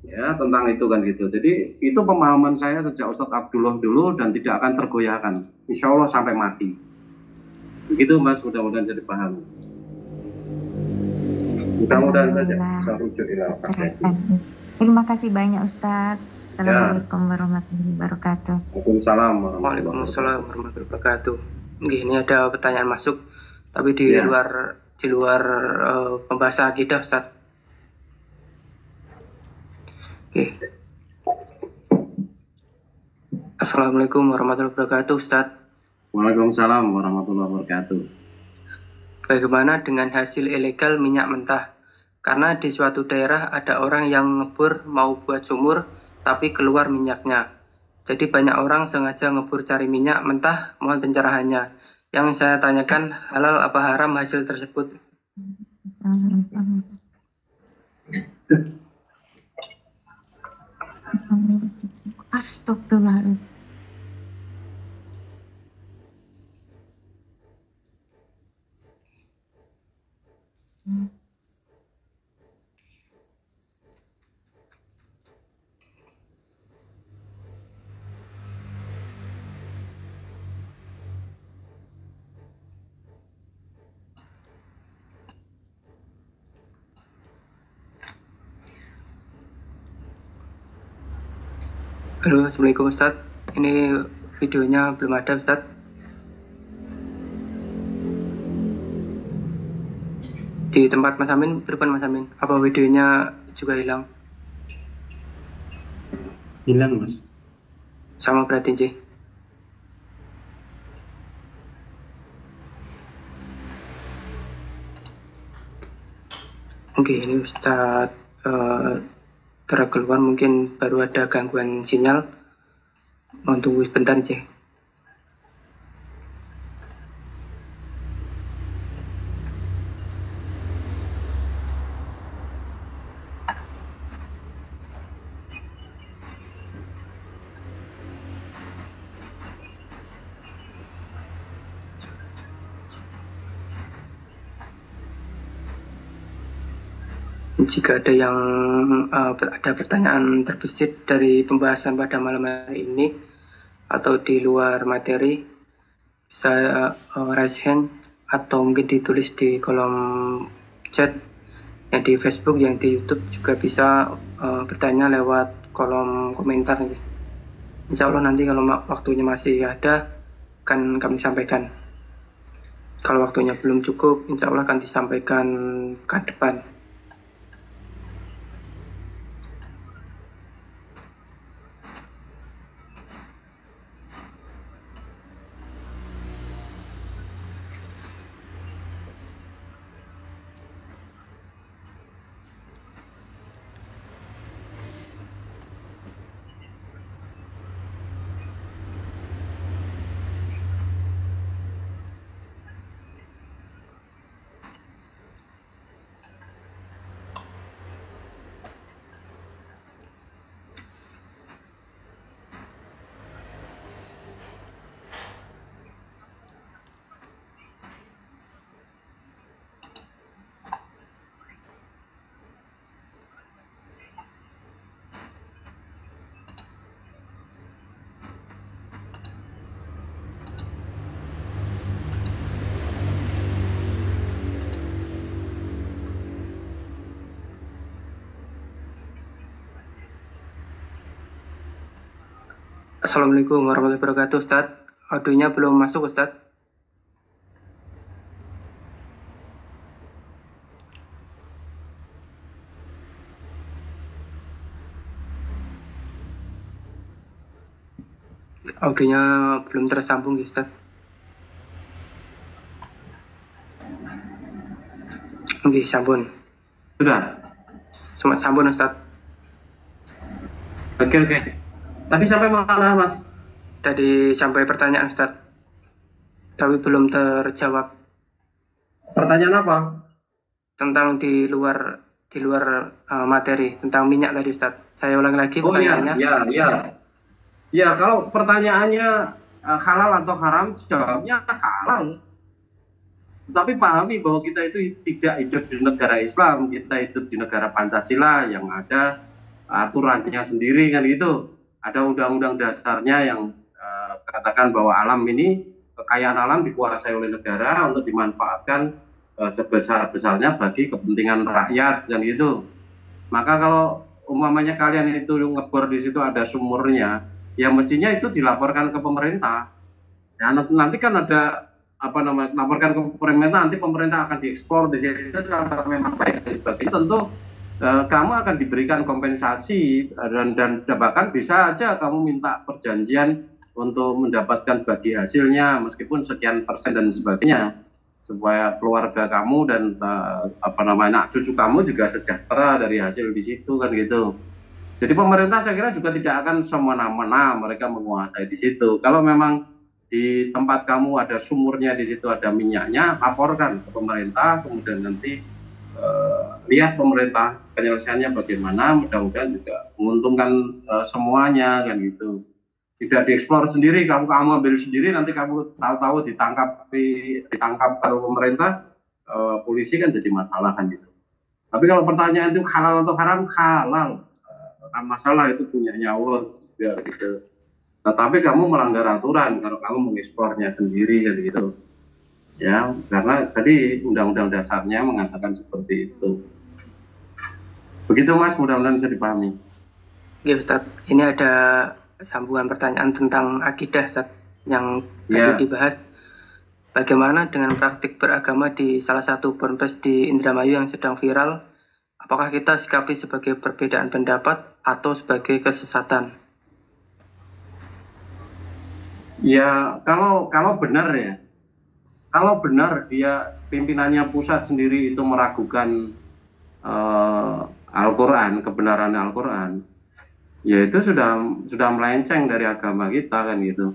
Speaker 7: ya tentang itu kan gitu. Jadi itu pemahaman saya sejak Ustadz Abdullah dulu dan tidak akan tergoyahkan, insya Allah sampai mati. Begitu Mas, mudah-mudahan saya dipahami. Mudah-mudahan saja bisa rujuk ilal haq.
Speaker 8: Terima kasih banyak Ustadz. Assalamualaikum warahmatullahi wabarakatuh.
Speaker 6: Waalaikumsalam warahmatullahi wabarakatuh. Ini ada pertanyaan masuk, tapi di luar pembahasan akidah Ustadz. Oke. Assalamualaikum warahmatullahi wabarakatuh, Ustadz.
Speaker 7: Waalaikumsalam warahmatullahi wabarakatuh.
Speaker 6: Bagaimana dengan hasil ilegal minyak mentah? Karena di suatu daerah ada orang yang ngebor mau buat sumur, tapi keluar minyaknya. Jadi banyak orang sengaja ngebor cari minyak mentah, mohon pencerahannya. Yang saya tanyakan, halal apa haram hasil tersebut?
Speaker 8: Astagfirullahaladzim.
Speaker 6: Halo, Assalamualaikum Ustadz. Ini videonya belum ada, Ustadz. Di tempat Mas Amin, berdepan Mas Amin. Apa videonya juga hilang?
Speaker 5: Hilang, Mas.
Speaker 6: Sama berarti, J. Oke, ini Ustadz terkeluar, mungkin baru ada gangguan sinyal. Mohon tunggu sebentar, J. Jika ada yang ada pertanyaan terbesit dari pembahasan pada malam hari ini atau di luar materi, bisa raise hand atau mungkin ditulis di kolom chat yang di Facebook, yang di YouTube juga bisa bertanya lewat kolom komentar. Insya Allah nanti kalau waktunya masih ada akan kami sampaikan. Kalau waktunya belum cukup, insya Allah akan disampaikan ke depan. Assalamualaikum warahmatullahi wabarakatuh, Ustadz. Audionya belum masuk, Ustadz. Audionya belum tersambung, Ustadz. Oke, sambung.
Speaker 7: Sudah?
Speaker 6: Sambung, Ustadz.
Speaker 7: Oke. Tadi sampai mana, Mas?
Speaker 6: Tadi sampai pertanyaan, Ustadz. Tapi belum terjawab.
Speaker 7: Pertanyaan apa?
Speaker 6: Tentang di luar materi, tentang minyak tadi, Ustadz. Saya ulangi lagi pertanyaannya.
Speaker 7: Ya, kalau pertanyaannya halal atau haram, jawabnya halal. Tapi pahami bahwa kita itu tidak hidup di negara Islam, kita hidup di negara Pancasila yang ada aturannya sendiri, kan gitu. Ada undang-undang dasarnya yang katakan bahwa alam ini, kekayaan alam dikuasai oleh negara untuk dimanfaatkan sebesar-besarnya bagi kepentingan rakyat, dan gitu. Maka kalau umpamanya kalian itu ngebor di situ ada sumurnya, ya mestinya itu dilaporkan ke pemerintah. Ya, nanti kan ada laporkan ke pemerintah, nanti pemerintah akan dieksplor di situ, memang baik dan sebagainya. Tentu kamu akan diberikan kompensasi dan bahkan bisa aja kamu minta perjanjian untuk mendapatkan bagi hasilnya meskipun sekian persen dan sebagainya, supaya keluarga kamu dan anak cucu kamu juga sejahtera dari hasil di situ kan gitu. Jadi pemerintah saya kira juga tidak akan semena-mena mereka menguasai di situ. Kalau memang di tempat kamu ada sumurnya, di situ ada minyaknya, laporkan ke pemerintah, kemudian nanti lihat pemerintah penyelesaiannya bagaimana, mudah-mudahan juga menguntungkan semuanya kan gitu. Tidak dieksplor sendiri, kamu ambil sendiri, nanti kamu tahu-tahu ditangkap kalau pemerintah, polisi kan jadi masalah kan gitu. Tapi kalau pertanyaan itu halal atau haram, halal, kan masalah itu punya nyawa juga gitu. Nah, tapi kamu melanggar aturan kalau kamu mengekspornya sendiri kan gitu. Ya, karena tadi undang-undang dasarnya mengatakan seperti itu. Begitu Mas, mudah-mudahan bisa dipahami.
Speaker 6: Oke Ustaz, ini ada sambungan pertanyaan tentang akidah Ustaz, yang tadi dibahas. Bagaimana dengan praktik beragama di salah satu ponpes di Indramayu yang sedang viral? Apakah kita sikapi sebagai perbedaan pendapat atau sebagai kesesatan?
Speaker 7: Ya, kalau benar ya, kalau benar dia pimpinannya pusat sendiri itu meragukan Al-Quran, kebenaran Al-Quran, ya itu sudah melenceng dari agama kita kan gitu.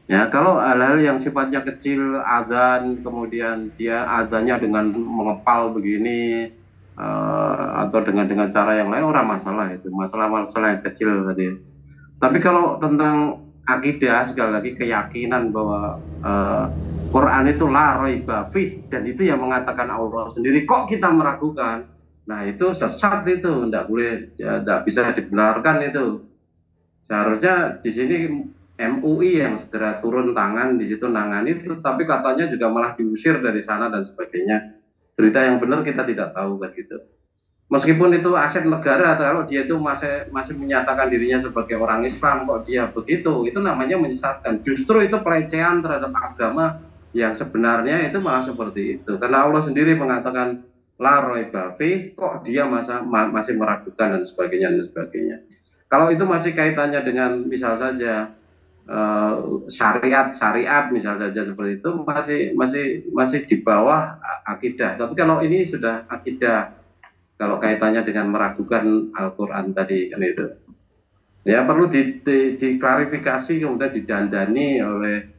Speaker 7: Ya, kalau hal-hal yang sifatnya kecil, adzan, kemudian dia adzannya dengan mengepal begini, atau dengan cara yang lain, orang masalah itu, masalah yang kecil tadi. Tapi kalau tentang akidah, sekali lagi keyakinan bahwa Quran itu la raiba fih, dan itu yang mengatakan Allah sendiri, kok kita meragukan? Nah itu sesat, itu tidak boleh, ya, tidak bisa dibenarkan itu. Seharusnya di sini MUI yang segera turun tangan di situ nangani itu, tapi katanya juga malah diusir dari sana dan sebagainya. Berita yang benar kita tidak tahu kan gitu. Meskipun itu aset negara, atau kalau dia itu masih menyatakan dirinya sebagai orang Islam, kok dia begitu, itu namanya menyesatkan. Justru itu pelecehan terhadap agama yang sebenarnya itu malah seperti itu. Karena Allah sendiri mengatakan la raiba fih, kok dia masih meragukan dan sebagainya. Kalau itu masih kaitannya dengan misal saja syariat misal saja seperti itu, masih di bawah akidah. Tapi kalau ini sudah akidah, kalau kaitannya dengan meragukan Al-Quran tadi kan itu, ya perlu diklarifikasi, kemudian didandani oleh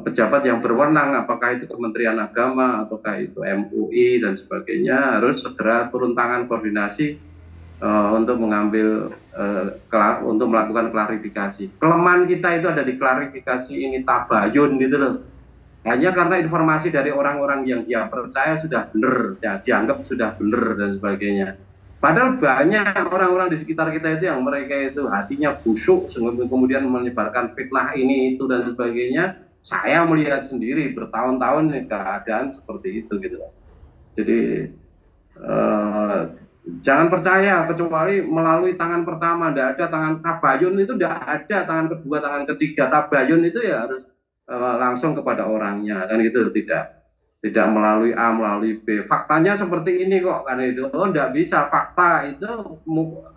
Speaker 7: pejabat yang berwenang, apakah itu Kementerian Agama ataukah itu MUI dan sebagainya, harus segera turun tangan koordinasi untuk mengambil untuk melakukan klarifikasi. Kelemahan kita itu ada di klarifikasi ini, tabayun gitu loh. Hanya karena informasi dari orang-orang yang dia percaya sudah benar, ya, dianggap sudah benar dan sebagainya. Padahal banyak orang-orang di sekitar kita itu yang mereka itu hatinya busuk, kemudian menyebarkan fitnah ini itu dan sebagainya. Saya melihat sendiri bertahun-tahun keadaan seperti itu gitu. Jadi jangan percaya kecuali melalui tangan pertama, tidak ada tangan tabayun itu, tidak ada tangan kedua, tangan ketiga. Tabayun itu ya harus langsung kepada orangnya kan gitu, tidak melalui A melalui B. Faktanya seperti ini kok kan itu. Oh, tidak bisa, fakta itu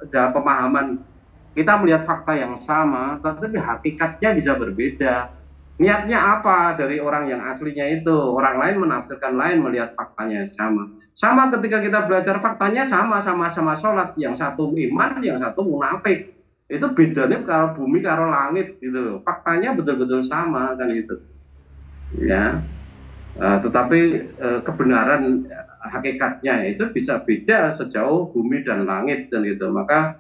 Speaker 7: dalam pemahaman kita melihat fakta yang sama, tapi hakikatnya bisa berbeda. Niatnya apa dari orang yang aslinya itu, orang lain menafsirkan lain, melihat faktanya sama. Sama ketika kita belajar faktanya sama-sama sholat, yang satu iman, yang satu munafik. Itu bedanya kalau bumi karo langit gitu. Faktanya betul-betul sama kan gitu. Ya. Tetapi kebenaran hakikatnya itu bisa beda sejauh bumi dan langit dan gitu. Maka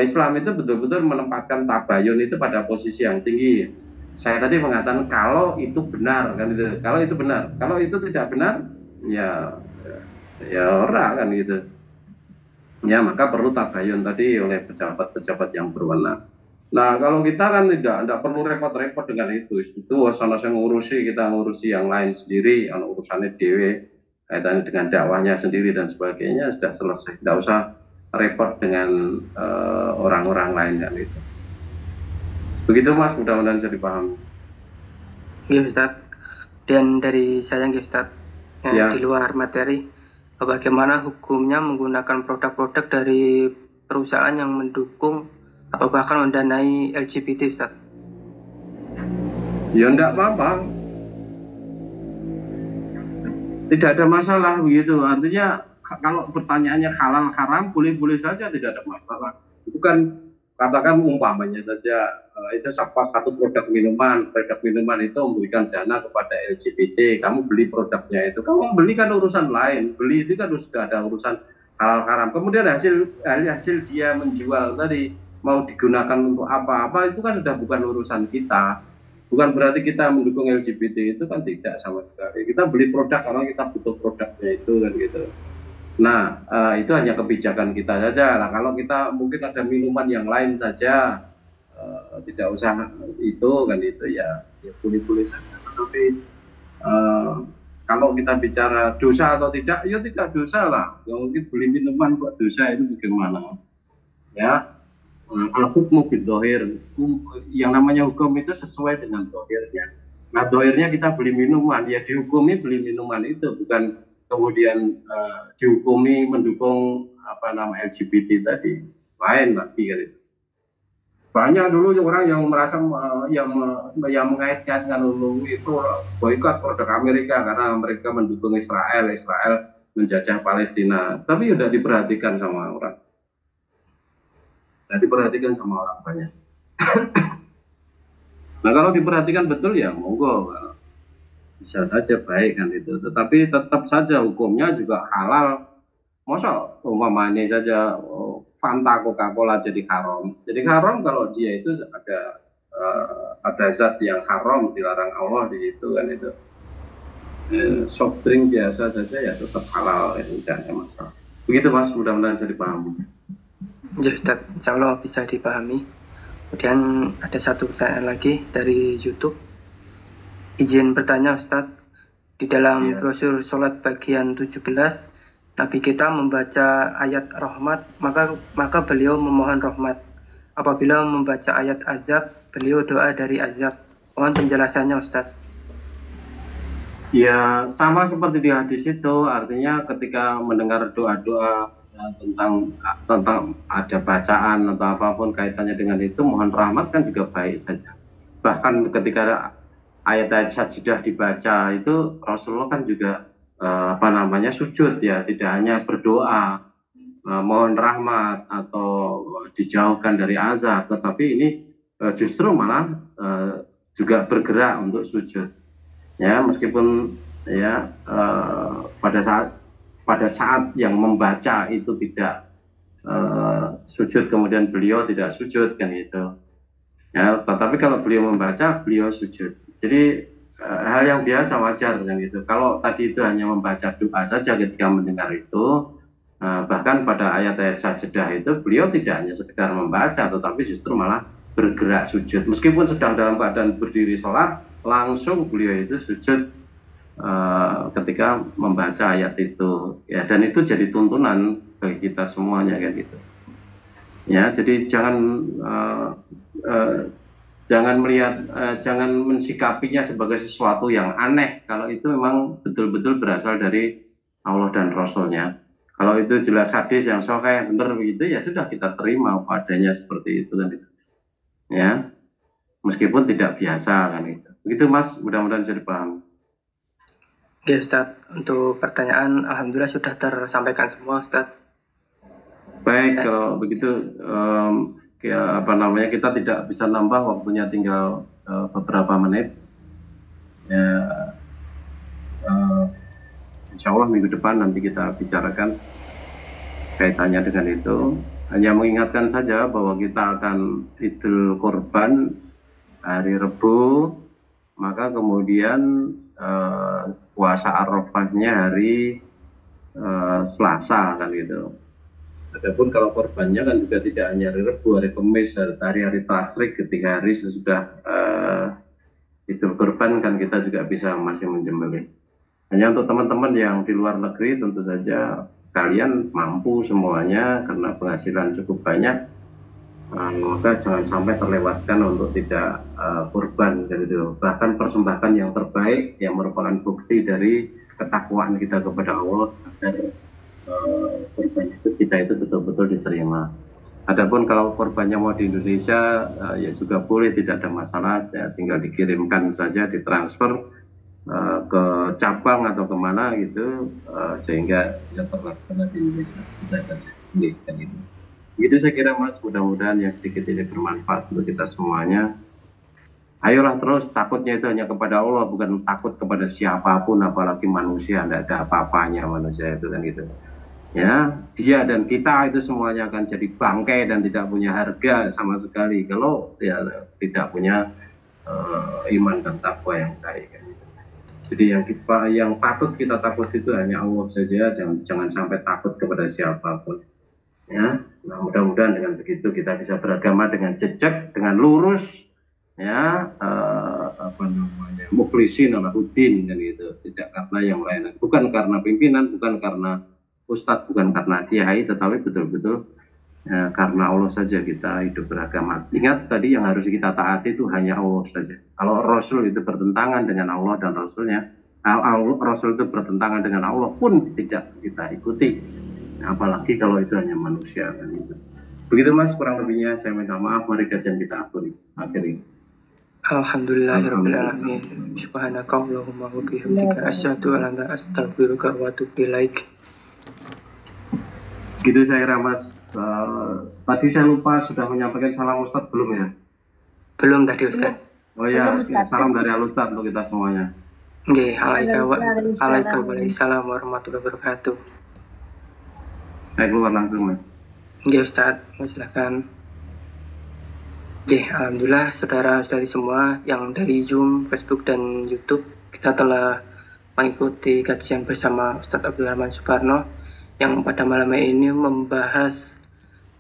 Speaker 7: Islam itu betul-betul menempatkan tabayun itu pada posisi yang tinggi. Saya tadi mengatakan kalau itu benar kan gitu. Kalau itu benar, kalau itu tidak benar ya ora kan gitu. Ya, maka perlu tabayun tadi oleh pejabat-pejabat yang berwenang. Nah, kalau kita kan tidak perlu repot-repot dengan itu. Itu sana saya ngurusi, kita ngurusi yang lain sendiri, urusannya dewe, kaitannya dengan dakwahnya sendiri dan sebagainya, sudah selesai. Tidak usah repot dengan orang-orang lain kan itu. Begitu Mas, mudah-mudahan bisa dipahami.
Speaker 6: Iya Ustaz. Dan dari saya Ustaz, di luar materi, bagaimana hukumnya menggunakan produk-produk dari perusahaan yang mendukung atau bahkan mendanai LGBT, Ustaz?
Speaker 7: Ya enggak apa-apa. Tidak ada masalah begitu. Artinya kalau pertanyaannya halal haram, boleh-boleh saja, tidak ada masalah. Itu kan katakan umpamanya saja itu satu produk minuman itu memberikan dana kepada LGBT, kamu beli produknya itu, kamu beli kan urusan lain, beli itu kan sudah ada urusan halal haram. Kemudian hasil dia menjual tadi mau digunakan untuk apa-apa itu kan sudah bukan urusan kita. Bukan berarti kita mendukung LGBT, itu kan tidak sama sekali. Kita beli produk karena kita butuh produknya itu kan gitu. Nah, itu hanya kebijakan kita saja. Nah, kalau kita mungkin ada minuman yang lain saja, tidak usah itu kan itu ya boleh-boleh saja. Tapi kalau kita bicara dosa atau tidak, ya tidak dosa lah. Mungkin beli minuman kok dosa, itu bagaimana? Ya. Al-hukmu bidzohir, yang namanya hukum itu sesuai dengan dohirnya. Nah, dohirnya kita beli minuman, ya dihukumi beli minuman itu, bukan kemudian dihukumi mendukung LGBT tadi. Lain lagi kan itu. Banyak dulu orang yang merasa yang mengait-ngaitkan itu boikot produk Amerika karena mereka mendukung Israel menjajah Palestina. Tapi sudah diperhatikan sama orang. Jadi perhatikan sama orang banyak. Nah, kalau diperhatikan betul ya monggo, bisa saja baik kan itu. Tetapi tetap saja hukumnya juga halal. Masa umpamanya saja Fanta Coca-Cola jadi haram. Jadi haram kalau dia itu ada zat yang haram, dilarang Allah di situ kan itu. Soft drink biasa saja ya tetap halal, ya tidak ada masalah. Begitu Mas, mudah-mudahan bisa dipahami.
Speaker 6: Ya Ustaz, insya Allah bisa dipahami. Kemudian ada satu pertanyaan lagi dari YouTube. Izin bertanya Ustaz, di dalam brosur sholat bagian 17, Nabi kita membaca ayat rahmat, maka beliau memohon rahmat. Apabila membaca ayat azab, beliau doa dari azab. Mohon penjelasannya Ustaz.
Speaker 7: Ya sama seperti di hadis itu, artinya ketika mendengar doa-doa tentang ada bacaan atau apapun kaitannya dengan itu, mohon rahmat kan juga baik saja. Bahkan ketika ayat-ayat sajidah dibaca itu Rasulullah kan juga sujud ya, tidak hanya berdoa mohon rahmat atau dijauhkan dari azab, tetapi ini justru malah juga bergerak untuk sujud ya, meskipun ya pada saat yang membaca itu tidak sujud, kemudian beliau tidak sujud kan itu ya, tetapi kalau beliau membaca beliau sujud. Jadi hal yang biasa, wajar kan itu. Kalau tadi itu hanya membaca doa saja ketika mendengar itu, bahkan pada ayat-ayat sajidah itu beliau tidak hanya sekedar membaca, tetapi justru malah bergerak sujud, meskipun sedang dalam keadaan berdiri sholat, langsung beliau itu sujud ketika membaca ayat itu ya, dan itu jadi tuntunan bagi kita semuanya kan gitu ya. Jadi jangan melihat jangan mensikapinya sebagai sesuatu yang aneh kalau itu memang betul-betul berasal dari Allah dan Rasulnya. Kalau itu jelas hadis yang sahih benar begitu ya sudah, kita terima padanya seperti itu kan gitu ya, meskipun tidak biasa kan gitu. Begitu Mas, mudah-mudahan bisa dipahami.
Speaker 6: Oke Ustaz, untuk pertanyaan Alhamdulillah sudah tersampaikan semua Ustaz.
Speaker 7: Baik, kalau begitu kita tidak bisa nambah, waktunya tinggal beberapa menit ya, insya Allah minggu depan nanti kita bicarakan kaitannya dengan itu. Hanya mengingatkan saja bahwa kita akan Idul Kurban hari Rebu, maka kemudian puasa Arafahnya hari Selasa kan gitu. Adapun kalau korbannya kan juga tidak hanya hari Rebu, hari Kamis, hari-hari Tasyrik, ketika hari sesudah Idul Kurban kan kita juga bisa masih menyembelih. Hanya untuk teman-teman yang di luar negeri, tentu saja kalian mampu semuanya karena penghasilan cukup banyak, maka jangan sampai terlewatkan untuk tidak kurban gitu. Bahkan persembahkan yang terbaik yang merupakan bukti dari ketakwaan kita kepada Allah agar korban itu kita itu betul-betul diterima. Adapun kalau korbannya mau di Indonesia ya juga boleh, tidak ada masalah, ya, tinggal dikirimkan saja, ditransfer ke cabang atau kemana gitu, sehingga bisa terlaksana di Indonesia, bisa saja. Kan itu. Gitu saya kira Mas, mudah-mudahan yang sedikit ini bermanfaat untuk kita semuanya. Ayolah terus, takutnya itu hanya kepada Allah, bukan takut kepada siapapun, apalagi manusia. Tidak ada apa-apanya manusia itu kan gitu. Ya, dia dan kita itu semuanya akan jadi bangkai dan tidak punya harga sama sekali kalau ya tidak punya iman dan takwa yang baik. Jadi yang patut kita takut itu hanya Allah saja, jangan sampai takut kepada siapapun. Ya, nah, mudah-mudahan dengan begitu kita bisa beragama dengan jejak, dengan lurus, ya, mukhlisin alahuddin, dan gitu, tidak karena yang lain, bukan karena pimpinan, bukan karena ustadz, bukan karena kiai, tetapi betul-betul karena Allah saja kita hidup beragama. Ingat tadi yang harus kita taati itu hanya Allah saja. Kalau Rasul itu bertentangan dengan Allah dan Rasulnya, Rasul itu bertentangan dengan Allah pun tidak kita ikuti. Apalagi kalau itu hanya manusia kan itu. Begitu Mas, kurang lebihnya saya minta maaf. Mari kajian kita akhiri.
Speaker 6: Alhamdulillahirrahmanirrahim. Subhanakallahumma wa bihamdika asyhadu an la ilaha illa anta astaghfiruka wa atubu ilaik.
Speaker 7: Gitu saya kira Mas. Tadi saya lupa sudah menyampaikan salam Ustadz belum ya?
Speaker 6: Belum tadi Ustadz.
Speaker 7: Oh ya, salam dari Al-Ustadz untuk kita semuanya.
Speaker 6: Nggih, waalaikumsalam warahmatullahi wabarakatuh.
Speaker 7: Saya keluar langsung Mas.
Speaker 6: Nggih Ustadz, silakan. Alhamdulillah saudara-saudari semua yang dari Zoom, Facebook, dan YouTube, kita telah mengikuti kajian bersama Ustadz Abdul Rahman Suparno yang pada malam ini membahas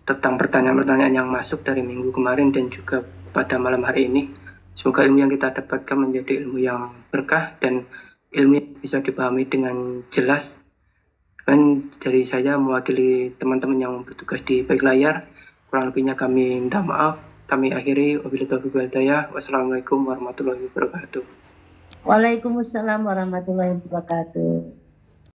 Speaker 6: tentang pertanyaan-pertanyaan yang masuk dari minggu kemarin dan juga pada malam hari ini. Semoga ilmu yang kita dapatkan menjadi ilmu yang berkah dan ilmu yang bisa dipahami dengan jelas. Dan dari saya mewakili teman-teman yang bertugas di balik layar, kurang lebihnya kami minta maaf. Kami akhiri, wabillahi taufiq wal hidayah. Wassalamualaikum warahmatullahi wabarakatuh.
Speaker 9: Waalaikumsalam warahmatullahi wabarakatuh.